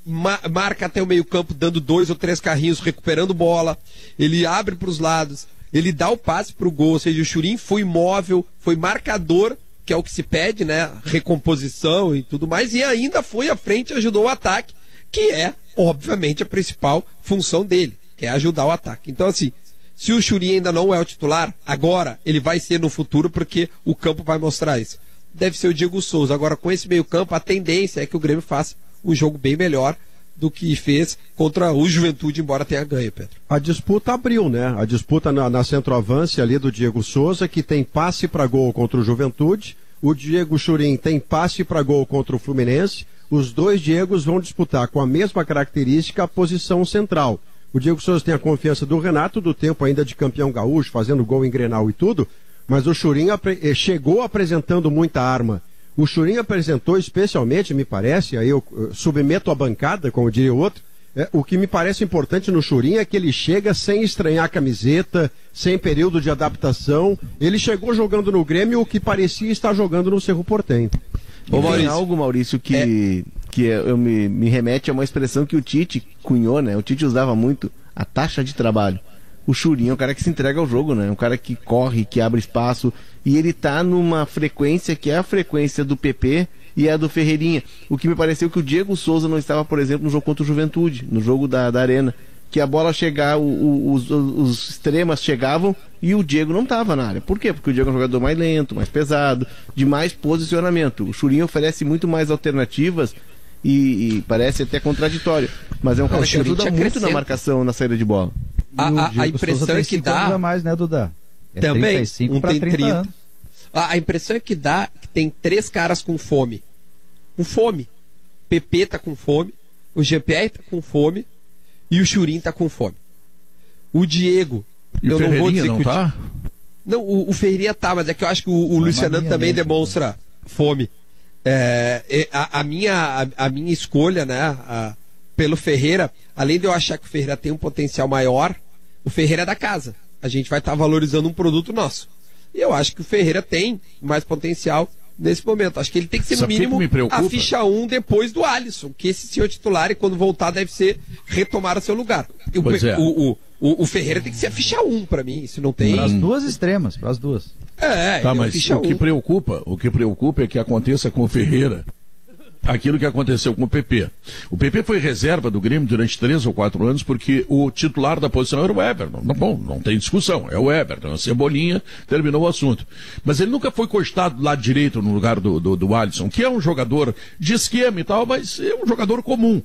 marca até o meio campo, dando 2 ou 3 carrinhos, recuperando bola, ele abre para os lados, ele dá o passe para o gol, ou seja, o Churin foi móvel, foi marcador, que é o que se pede, né? Recomposição e tudo mais, e ainda foi à frente e ajudou o ataque, que é, obviamente, a principal função dele, que é ajudar o ataque. Então, assim, se o Churin ainda não é o titular, agora ele vai ser no futuro, porque o campo vai mostrar isso. Deve ser o Diego Souza. Agora, com esse meio campo, a tendência é que o Grêmio faça um jogo bem melhor do que fez contra o Juventude, embora tenha ganho, Pedro. A disputa abriu, né? A disputa na centroavance ali do Diego Souza, que tem passe para gol contra o Juventude. O Diego Churin tem passe para gol contra o Fluminense. Os dois Diegos vão disputar com a mesma característica a posição central. O Diego Souza tem a confiança do Renato, do tempo ainda de campeão gaúcho, fazendo gol em Grenal e tudo, mas o Churin chegou apresentando muita arma. O Churin apresentou especialmente, me parece, aí eu submeto a bancada, como diria o outro, o que me parece importante no Churin é que ele chega sem estranhar a camiseta, sem período de adaptação. Ele chegou jogando no Grêmio o que parecia estar jogando no Cerro Porteño. Tem algo, Maurício, que que me remete a uma expressão que o Tite cunhou, né? O Tite usava muito, a taxa de trabalho. O Churinho é um cara que se entrega ao jogo, né? Um cara que corre, que abre espaço, e ele tá numa frequência que é a frequência do PP e a do Ferreirinha. O que me pareceu que o Diego Souza não estava, por exemplo, no jogo contra o Juventude, no jogo da Arena, que a bola chegava, os extremas chegavam e o Diego não estava na área. Por quê? Porque o Diego é um jogador mais lento, mais pesado, de mais posicionamento. O Churinho oferece muito mais alternativas e parece até contraditório, mas é um cara que ajuda muito na marcação, na saída de bola. A impressão é que dá mais, né, Duda? Também 35 para 30 anos. A impressão é que dá que tem 3 caras com fome. Com fome. O PP tá com fome, o GPR tá com fome e o Churinho tá com fome. O Diego, e eu não vou dizer não tá? Não, o Ferreirinha tá, mas é que eu acho que o Luciano também demonstra fome. A minha escolha, né, pelo Ferreira, além de eu achar que o Ferreira tem um potencial maior, o Ferreira é da casa. A gente vai estar valorizando um produto nosso. E eu acho que o Ferreira tem mais potencial nesse momento. Acho que ele tem que ser, no mínimo, a ficha 1 depois do Alisson, que esse senhor titular, e quando voltar, deve ser retomar o seu lugar. O Ferreira tem que ser a ficha 1 para mim. Isso não tem. Para as duas extremas, para as duas. Tá, mas o que preocupa é que aconteça com o Ferreira aquilo que aconteceu com o PP. O PP foi reserva do Grêmio durante 3 ou 4 anos porque o titular da posição era o Everton. Bom, não tem discussão, é o Everton. A Cebolinha terminou o assunto. Mas ele nunca foi cogitado do lado direito no lugar do Alisson, que é um jogador de esquema e tal, mas é um jogador comum.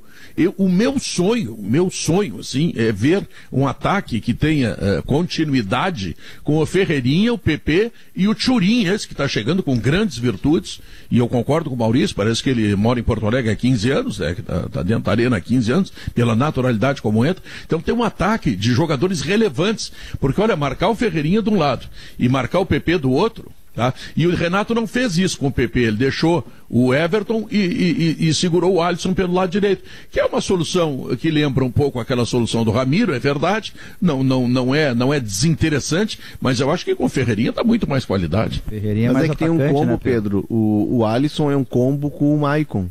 O meu sonho, assim, é ver um ataque que tenha continuidade com o Ferreirinha, o PP e o Churinho, esse que está chegando com grandes virtudes, e eu concordo com o Maurício, parece que ele mora em Porto Alegre há 15 anos, né, que tá dentro da arena há 15 anos, pela naturalidade como entra. Então tem um ataque de jogadores relevantes, porque olha, marcar o Ferreirinha de um lado e marcar o PP do outro, tá? E o Renato não fez isso com o PP, ele deixou o Everton e segurou o Alisson pelo lado direito, que é uma solução que lembra um pouco aquela solução do Ramiro, é verdade, não é desinteressante, mas eu acho que com o Ferreirinha dá muito mais qualidade. Ferreirinha mas é que tem um combo, né, Pedro? O Alisson é um combo com o Maicon.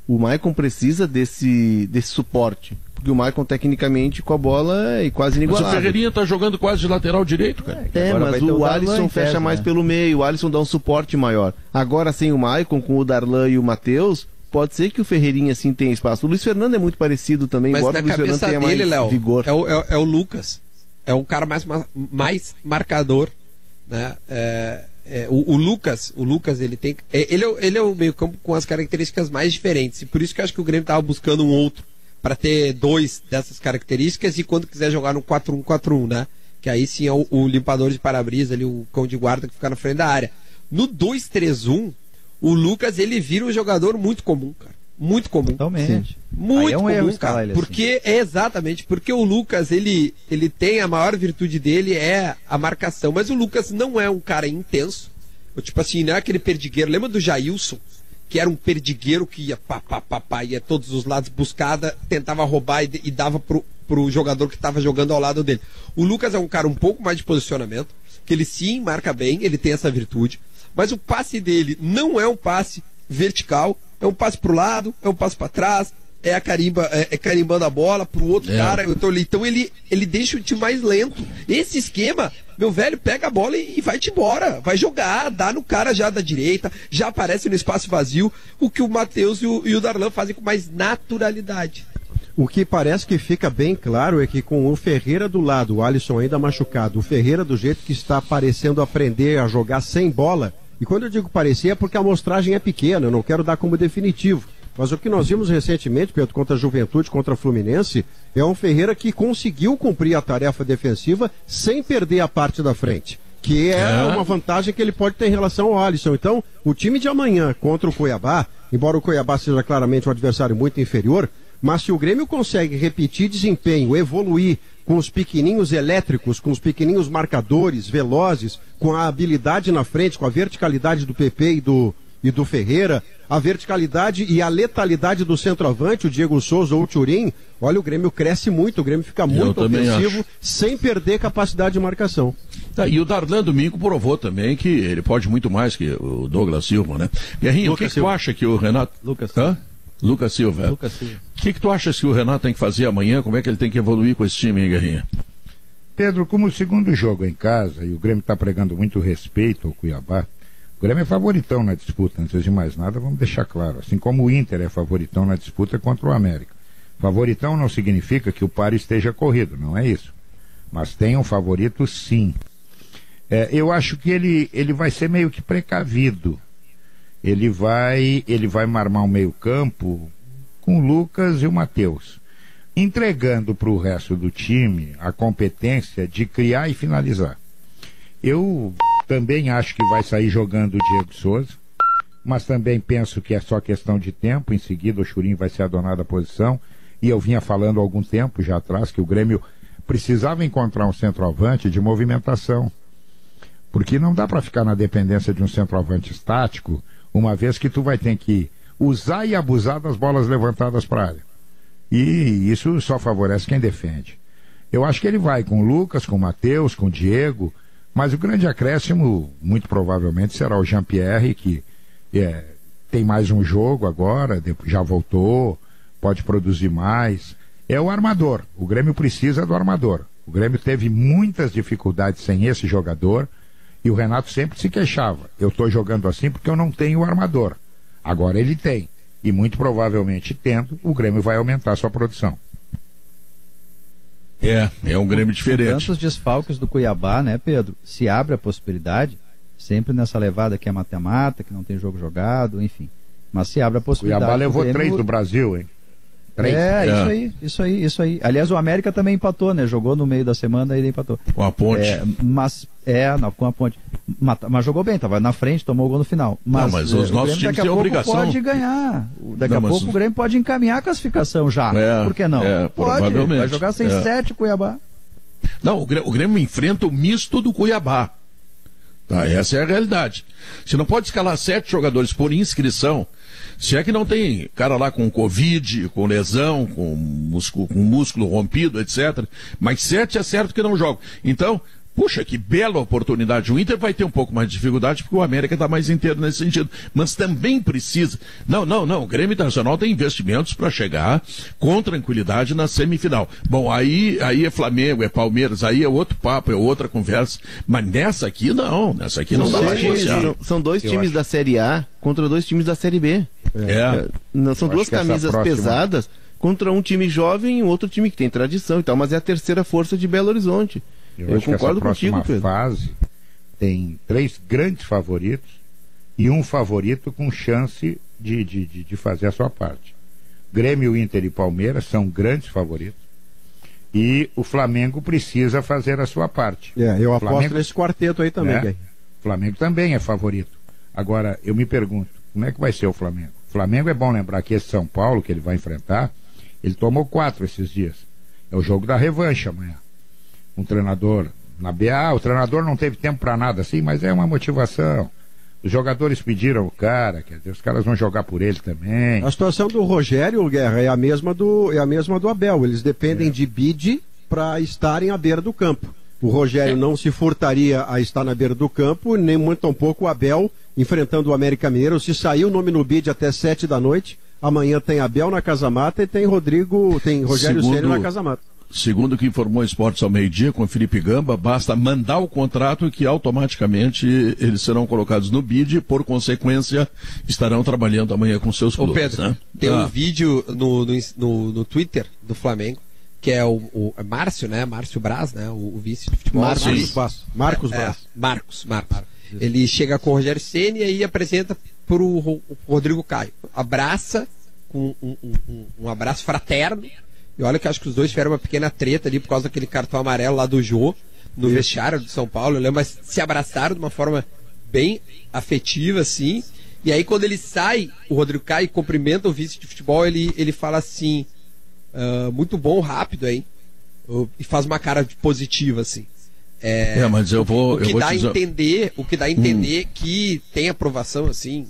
O Maicon precisa desse suporte. Porque o Maicon, tecnicamente, com a bola é quase inigualável. Mas o Ferreirinha tá jogando quase de lateral direito, cara. Mas o Alisson fecha mais pelo meio, o Alisson dá um suporte maior. Agora, sem o Maicon, com o Darlan e o Matheus, pode ser que o Ferreirinha, assim, tenha espaço. O Luiz Fernando é muito parecido também, embora o Luiz Fernando tenha mais vigor. É o Lucas. É um cara mais marcador, né? O Lucas, ele tem... Ele é o meio campo com as características mais diferentes. E por isso que eu acho que o Grêmio estava buscando um outro para ter 2 dessas características e quando quiser jogar no 4-1-4-1, né? Que aí sim é o limpador de para-brisa ali, o cão de guarda que fica na frente da área. No 2-3-1, o Lucas, ele vira um jogador muito comum, cara. Muito comum. Totalmente. Muito comum, cara. Porque, exatamente, porque o Lucas, ele tem a maior virtude dele é a marcação, mas o Lucas não é um cara intenso. Tipo assim, não é aquele perdigueiro. Lembra do Jailson? Que era um perdigueiro que ia ia todos os lados, buscada, tentava roubar e dava pro jogador que estava jogando ao lado dele. O Lucas é um cara um pouco mais de posicionamento, que ele sim marca bem, ele tem essa virtude, mas o passe dele não é um passe vertical, é um passe pro lado, é um passe para trás, é carimbando a bola pro outro cara. Então ele deixa o time mais lento. Esse esquema, meu velho, pega a bola e vai-te embora. Vai jogar, dá no cara já da direita, já aparece no espaço vazio, o que o Matheus e o Darlan fazem com mais naturalidade. O que parece que fica bem claro é que com o Ferreira do lado, o Alisson ainda machucado, o Ferreira do jeito que está parecendo aprender a jogar sem bola, e quando eu digo parecer é porque a amostragem é pequena, eu não quero dar como definitivo. Mas o que nós vimos recentemente, Pedro, contra a Juventude, contra a Fluminense, é um Ferreira que conseguiu cumprir a tarefa defensiva sem perder a parte da frente, que é uma vantagem que ele pode ter em relação ao Alisson. Então, o time de amanhã contra o Cuiabá, embora o Cuiabá seja claramente um adversário muito inferior, mas se o Grêmio consegue repetir desempenho, evoluir com os pequeninhos elétricos, com os pequeninhos marcadores, velozes, com a habilidade na frente, com a verticalidade do PP e do Ferreira, a verticalidade e a letalidade do centroavante, o Diego Souza ou o Churinho, olha, o Grêmio cresce muito, o Grêmio fica muito ofensivo, sem perder capacidade de marcação. E o Darlan domingo provou também que ele pode muito mais que o Douglas Silva, né? Guerrinho, o que tu acha que o Renato... Lucas Silva. O que tu achas que o Renato tem que fazer amanhã? Como é que ele tem que evoluir com esse time, hein, Guerrinha? Pedro, como o segundo jogo é em casa e o Grêmio está pregando muito respeito ao Cuiabá, o Grêmio é favoritão na disputa, antes de mais nada, vamos deixar claro. Assim como o Inter é favoritão na disputa contra o América. Favoritão não significa que o par esteja corrido, não é isso. Mas tem um favorito, sim. Eu acho que ele vai ser meio que precavido. Ele vai marmar o meio-campo com o Lucas e o Matheus, entregando para o resto do time a competência de criar e finalizar. Eu também acho que vai sair jogando o Diego Souza, mas também penso que é só questão de tempo. Em seguida o Churinho vai ser adonado a posição, e eu vinha falando há algum tempo já atrás que o Grêmio precisava encontrar um centroavante de movimentação, porque não dá para ficar na dependência de um centroavante estático, uma vez que tu vai ter que usar e abusar das bolas levantadas para a área. E isso só favorece quem defende. Eu acho que ele vai com o Lucas, com o Matheus, com o Diego, mas o grande acréscimo, muito provavelmente, será o Jean-Pierre, que tem mais um jogo agora, já voltou, pode produzir mais. É o armador. O Grêmio precisa do armador. O Grêmio teve muitas dificuldades sem esse jogador, e o Renato sempre se queixava. Eu estou jogando assim porque eu não tenho o armador. Agora ele tem. E muito provavelmente tendo, o Grêmio vai aumentar a sua produção. É um Grêmio diferente. Tantos desfalques do Cuiabá, né, Pedro? Se abre a possibilidade, sempre nessa levada que é mata-mata, que não tem jogo jogado, enfim. Mas se abre a possibilidade. Cuiabá levou 3 do Brasil, hein? 3. Isso aí. Aliás, o América também empatou, né? Jogou no meio da semana e ele empatou. Com a Ponte. Com a Ponte. Mas jogou bem, estava na frente, tomou o gol no final. Mas os nossos times têm obrigação. Pode ganhar. Daqui a pouco o Grêmio pode encaminhar a classificação já. Por que não? Pode. Provavelmente. Vai jogar sem 7 Cuiabá. Não, o Grêmio enfrenta o misto do Cuiabá. Tá, essa é a realidade. Você não pode escalar 7 jogadores por inscrição, se é que não tem cara lá com Covid, com lesão, com músculo rompido, etc. Mas 7 é certo que não jogam. Então, puxa, que bela oportunidade. O Inter vai ter um pouco mais de dificuldade porque o América está mais inteiro nesse sentido. Mas também precisa. Não. O Grêmio Internacional tem investimentos para chegar com tranquilidade na semifinal. Bom, aí é Flamengo, é Palmeiras, aí é outro papo, é outra conversa. Mas nessa aqui não. Nessa aqui não dá mais negociar. São 2 times da Série A contra 2 times da Série B. São 2 camisas pesadas contra um time jovem e um outro time que tem tradição e tal. Mas é a terceira força de Belo Horizonte. Eu acho concordo que essa próxima contigo, Pedro. Fase tem 3 grandes favoritos e um favorito com chance de fazer a sua parte. Grêmio, Inter e Palmeiras são grandes favoritos e o Flamengo precisa fazer a sua parte. Eu aposto nesse quarteto aí também. O Flamengo também é favorito. Agora, eu me pergunto, como é que vai ser o Flamengo? O Flamengo é bom lembrar que esse São Paulo que ele vai enfrentar, ele tomou 4 esses dias. É o jogo da revanche amanhã. Um treinador na BA, o treinador não teve tempo para nada assim, mas é uma motivação. Os jogadores pediram o cara, quer dizer, os caras vão jogar por ele também. A situação do Rogério, Guerra, é a mesma do Abel. Eles dependem de bid para estarem à beira do campo. O Rogério não se furtaria a estar na beira do campo, nem muito tampouco o Abel enfrentando o América Mineiro. Se sair o nome no bid até 7 da noite, amanhã tem Abel na Casa Mata e tem Rogério Ceni na Casa Mata. Segundo o que informou o Esportes ao meio-dia com o Felipe Gamba, basta mandar o contrato que automaticamente eles serão colocados no bid e, por consequência, estarão trabalhando amanhã com seus clubes. Pedro, né? Tem um vídeo no Twitter do Flamengo, que é o Márcio, né? Márcio Braz, né? O vice de futebol. Marcos Braz. Marcos. Ele chega com o Rogério Ceni e aí apresenta para o Rodrigo Caio. Abraça, com um abraço fraterno. E olha que acho que os dois tiveram uma pequena treta ali por causa daquele cartão amarelo lá do Jô, no vestiário do São Paulo, eu lembro, mas se abraçaram de uma forma bem afetiva, assim. E aí quando ele sai, o Rodrigo Caio cumprimenta o vice de futebol, ele fala assim, muito bom, rápido, hein? E faz uma cara positiva, assim. Mas eu vou... O que dá a entender que tem aprovação, assim,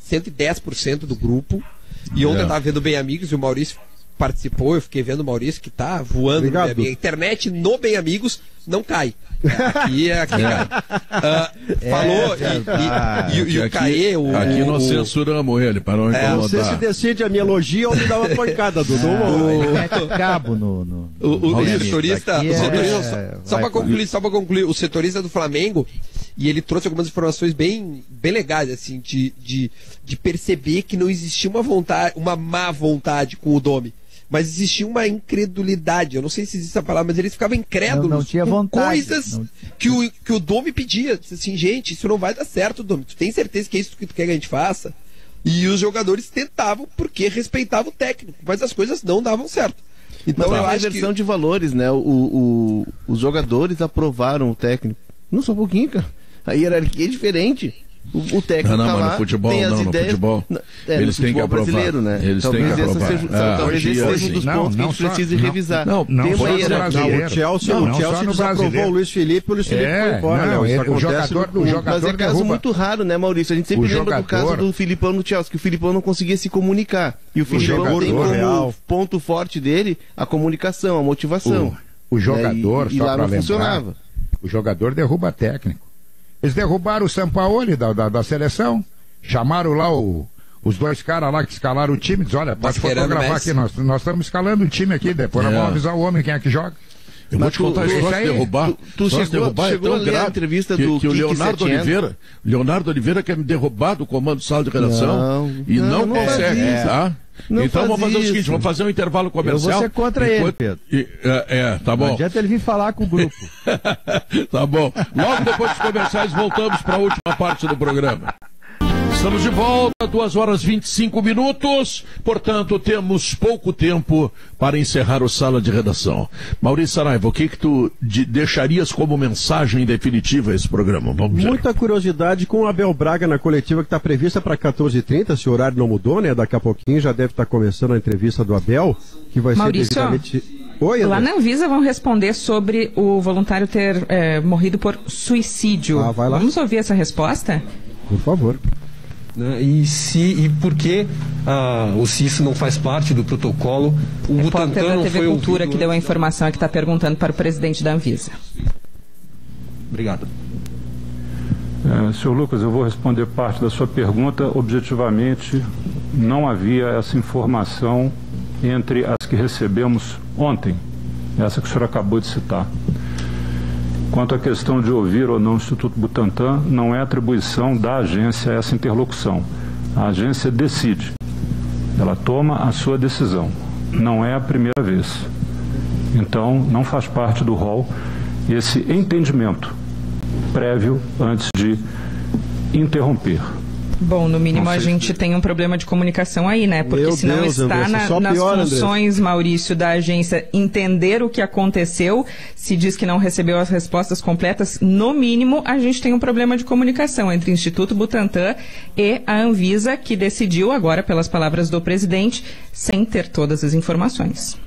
110% do grupo. E ontem eu estava vendo Bem Amigos e o Maurício participou, eu fiquei vendo o Maurício que tá voando. A internet no Bem Amigos não cai. Aqui cai. Falou, e o Caê... Aqui nós censuramos ele, para não incomodar. Você se decide a minha elogia ou me dá uma pancada, Dudu. Mete cabo no... O setorista... Só para concluir, o setorista do Flamengo, e ele trouxe algumas informações bem legais, assim, de perceber que não existia uma má vontade com o Domi. Mas existia uma incredulidade, eu não sei se existe essa palavra, mas ele ficava incrédulo não tinha vontade, coisas que o Domi pedia. Assim, gente, isso não vai dar certo, Domi. Tu tem certeza que é isso que tu quer que a gente faça? E os jogadores tentavam porque respeitavam o técnico, mas as coisas não davam certo. Então mas eu a acho inversão de valores, né? Os jogadores aprovaram o técnico. Não só um pouquinho, cara. A hierarquia é diferente. O técnico não, tá mas lá, no futebol tem as não, ideias. No futebol, eles têm que aprovar. Brasileiro, né? Eles talvez têm que aprovar. Talvez esse seja um dos pontos que a gente precise revisar. Não, tem uma hierarquia. O Chelsea desaprovou o Luiz Felipe e o Luiz Felipe foi embora. O jogador mas é caso muito raro, né, Maurício? A gente sempre lembra do caso do Filipão no Chelsea, que o Filipão não conseguia se comunicar. E o Filipão tem como ponto forte dele a comunicação, a motivação. O jogador, e só lá para não lembrar, funcionava. O jogador derruba técnico. Eles derrubaram o Sampaoli da seleção, chamaram lá os dois caras lá que escalaram o time, diz, olha, pode fotografar aqui, nós estamos escalando o time aqui, depois nós vamos avisar o homem quem é que joga. Eu vou te contar isso, nós derrubar é tão grave que o Leonardo Oliveira quer me derrubar do comando de sala de redação e não consegue, tá? Então vamos fazer o seguinte, vamos fazer um intervalo comercial. Eu vou ser contra ele, Pedro. Tá bom. Não adianta ele vir falar com o grupo. Tá bom. Logo depois dos comerciais voltamos para a última parte do programa. Estamos de volta, 2h25, portanto temos pouco tempo para encerrar o Sala de Redação. Maurício Saraiva, o que tu deixarias como mensagem definitiva a esse programa? Vamos ver. Muita curiosidade com o Abel Braga na coletiva que está prevista para 14h30, se o horário não mudou, né? Daqui a pouquinho já deve estar começando a entrevista do Abel, que vai Maurício, ser devidamente... Oi, lá na Anvisa vão responder sobre o voluntário ter morrido por suicídio. Vai lá. Vamos ouvir essa resposta? Por favor. E por que se isso não faz parte do protocolo, o Butantan não TV foi Cultura ouvido... que deu a informação que está perguntando para o presidente da Anvisa. Obrigado. Senhor Lucas, eu vou responder parte da sua pergunta. Objetivamente, não havia essa informação entre as que recebemos ontem, essa que o senhor acabou de citar. Quanto à questão de ouvir ou não o Instituto Butantan, não é atribuição da agência essa interlocução. A agência decide. Ela toma a sua decisão. Não é a primeira vez. Então, não faz parte do rol esse entendimento prévio antes de interromper. Bom, no mínimo a gente tem um problema de comunicação aí, né? Porque se não está nas funções, Maurício, da agência entender o que aconteceu, se diz que não recebeu as respostas completas, no mínimo a gente tem um problema de comunicação entre o Instituto Butantan e a Anvisa, que decidiu agora, pelas palavras do presidente, sem ter todas as informações.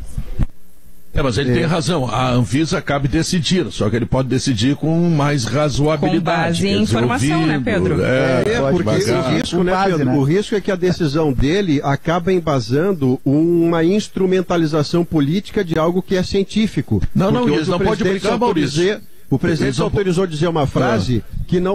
Mas ele tem razão, a Anvisa cabe decidir, só que ele pode decidir com mais razoabilidade. Com base em informação, né, Pedro? Porque o risco, né, Pedro? O risco é que a decisão dele acaba embasando uma instrumentalização política de algo que é científico. Não, eles não podem brincar, Maurício. O presidente autorizou dizer uma frase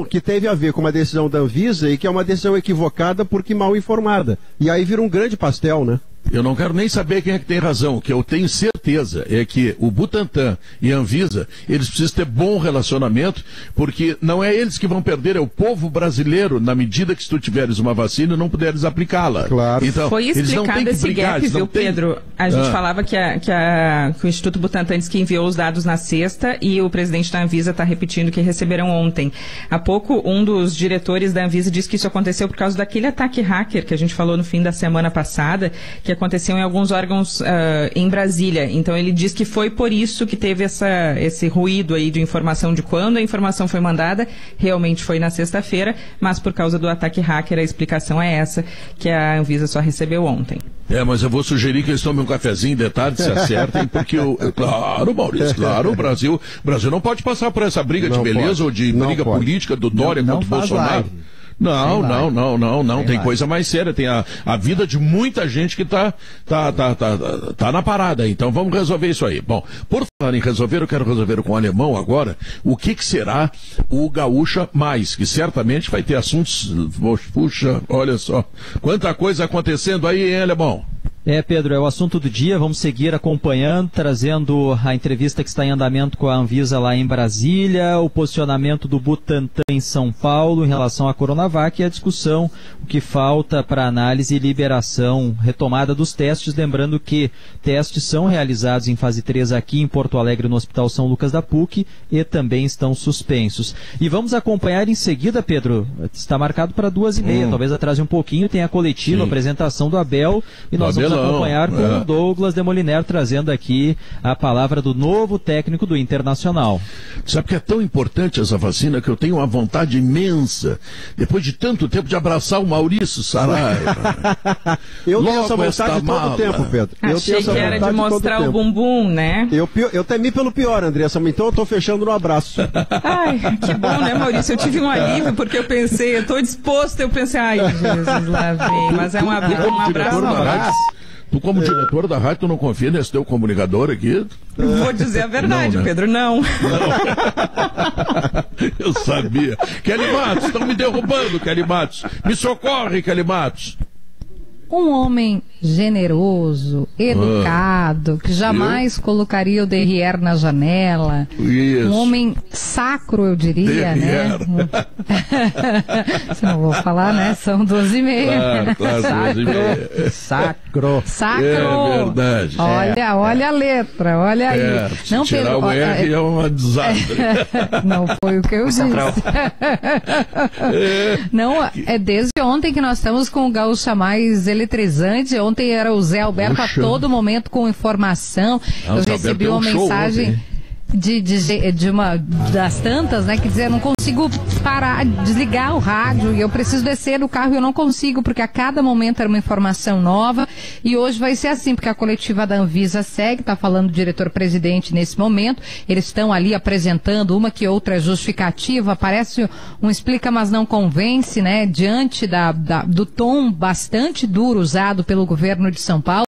que teve a ver com uma decisão da Anvisa e que é uma decisão equivocada porque mal informada. E aí vira um grande pastel, né? Eu não quero nem saber quem é que tem razão. O que eu tenho certeza é que o Butantan e a Anvisa, eles precisam ter bom relacionamento, porque não é eles que vão perder, é o povo brasileiro, na medida que se tu tiveres uma vacina, não puderes aplicá-la. Claro. Então, foi explicado esse gap, viu, Pedro? A gente falava que o Instituto Butantan disse que enviou os dados na sexta e o presidente da Anvisa está repetindo que receberam ontem. Há pouco, um dos diretores da Anvisa disse que isso aconteceu por causa daquele ataque hacker que a gente falou no fim da semana passada, que aconteceu em alguns órgãos em Brasília. Então ele diz que foi por isso que teve esse ruído aí de informação de quando a informação foi mandada, realmente foi na sexta-feira, mas por causa do ataque hacker a explicação é essa, que a Anvisa só recebeu ontem. Mas eu vou sugerir que eles tomem um cafezinho de tarde, se acertem, porque claro, Maurício, claro, o Brasil não pode passar por essa briga de beleza ou de briga política do Dória contra o Bolsonaro. Não. Tem coisa mais séria. Tem a vida de muita gente que tá na parada. Então vamos resolver isso aí. Bom, por falar em resolver, eu quero resolver com o alemão agora. O que será o Gaúcha Mais? Que certamente vai ter assuntos. Puxa, olha só. Quanta coisa acontecendo aí, hein, alemão? Pedro, é o assunto do dia, vamos seguir acompanhando, trazendo a entrevista que está em andamento com a Anvisa lá em Brasília, o posicionamento do Butantan em São Paulo em relação à Coronavac e a discussão, o que falta para análise e liberação, retomada dos testes, lembrando que testes são realizados em fase 3 aqui em Porto Alegre, no Hospital São Lucas da PUC, e também estão suspensos. E vamos acompanhar em seguida, Pedro, está marcado para 2h30, talvez atrase um pouquinho, tem a coletiva, a apresentação do Abel, e nós vamos acompanhar com o Douglas Demoliner trazendo aqui a palavra do novo técnico do Internacional. Sabe que é tão importante essa vacina que eu tenho uma vontade imensa, depois de tanto tempo, de abraçar o Maurício Saraiva. Eu tenho essa vontade todo tempo, Pedro. Achei que era de mostrar o bumbum, né? Eu temi pelo pior, Andressa, então eu tô fechando no abraço. Ai, que bom, né, Maurício? Eu tive um alívio porque eu pensei, eu tô disposto, ai, Jesus, lá vem. Mas é um abraço. Tu, como diretor da rádio, tu não confia nesse teu comunicador aqui? Vou dizer a verdade, não, né? Pedro, não. Eu sabia. Kelly Matos, estão me derrubando, Kelly Matos. Me socorre, Kelly Matos. Um homem generoso, educado, que jamais colocaria o derrière na janela. Isso. Um homem sacro, eu diria, né? Não vou falar, né? São 12h30. Claro, 12h30. Sacro. É verdade. Olha a letra, olha aí. Não, tirar Pedro, o R é um desastre. Não foi o que eu disse. Não, é desde ontem que nós estamos com o Gaúcha Mais eletrizante. Ontem era o Zé Alberto a todo momento com informação. Eu recebi uma mensagem de uma das tantas, né, que dizia, não consigo parar, desligar o rádio, e eu preciso descer do carro e eu não consigo, porque a cada momento era uma informação nova, e hoje vai ser assim, porque a coletiva da Anvisa segue, está falando o diretor-presidente nesse momento, eles estão ali apresentando uma que outra justificativa, parece um explica, mas não convence, né, diante do tom bastante duro usado pelo governo de São Paulo,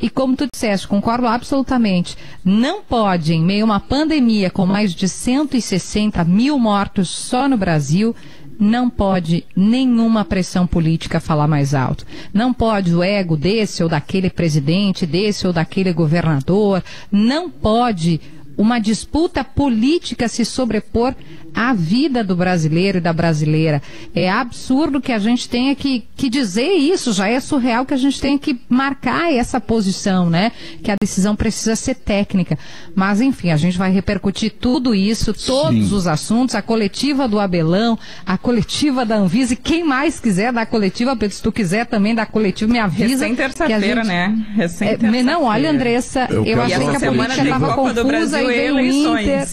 e como tu disseste, concordo absolutamente, não pode, em meio a uma pandemia com mais de 160 mil mortos só no Brasil, não pode nenhuma pressão política falar mais alto. Não pode o ego desse ou daquele presidente, desse ou daquele governador, não pode uma disputa política se sobrepor à vida do brasileiro e da brasileira. É absurdo que a gente tenha que dizer isso, já é surreal que a gente tenha que marcar essa posição, né? Que a decisão precisa ser técnica. Mas, enfim, a gente vai repercutir tudo isso, todos os assuntos, a coletiva do Abelão, a coletiva da Anvisa, e quem mais quiser da coletiva, Pedro, se tu quiser também da coletiva, me avisa. Recém terça-feira, né? Recém terça-feira. Não, olha, Andressa, eu achei que a política estava confusa e veio o Inter.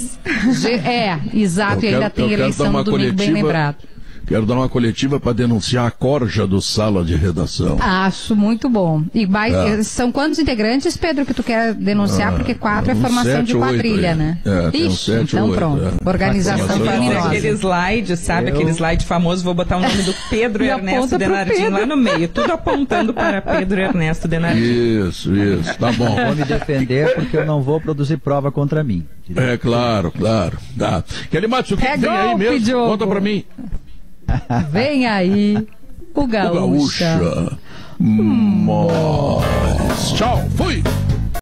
Exato, e ainda tem eleição no domingo, bem lembrado. Quero dar uma coletiva para denunciar a corja do Sala de Redação. Acho muito bom. E são quantos integrantes, Pedro, que tu quer denunciar? Porque 4 é formação 7, de quadrilha, 8, né? Ixi, 7, então 8, pronto. Organização criminosa. Aquele slide, sabe? Aquele slide famoso, vou botar o nome do Pedro Ernesto Denardim lá no meio. Tudo apontando para Pedro Ernesto Denardim. Isso, tá bom. Vou me defender porque eu não vou produzir prova contra mim. É, claro. Tá. Kelly Matos, o que vem aí mesmo? Diogo. Conta pra mim. Vem aí o Gaúcha. Tchau, fui!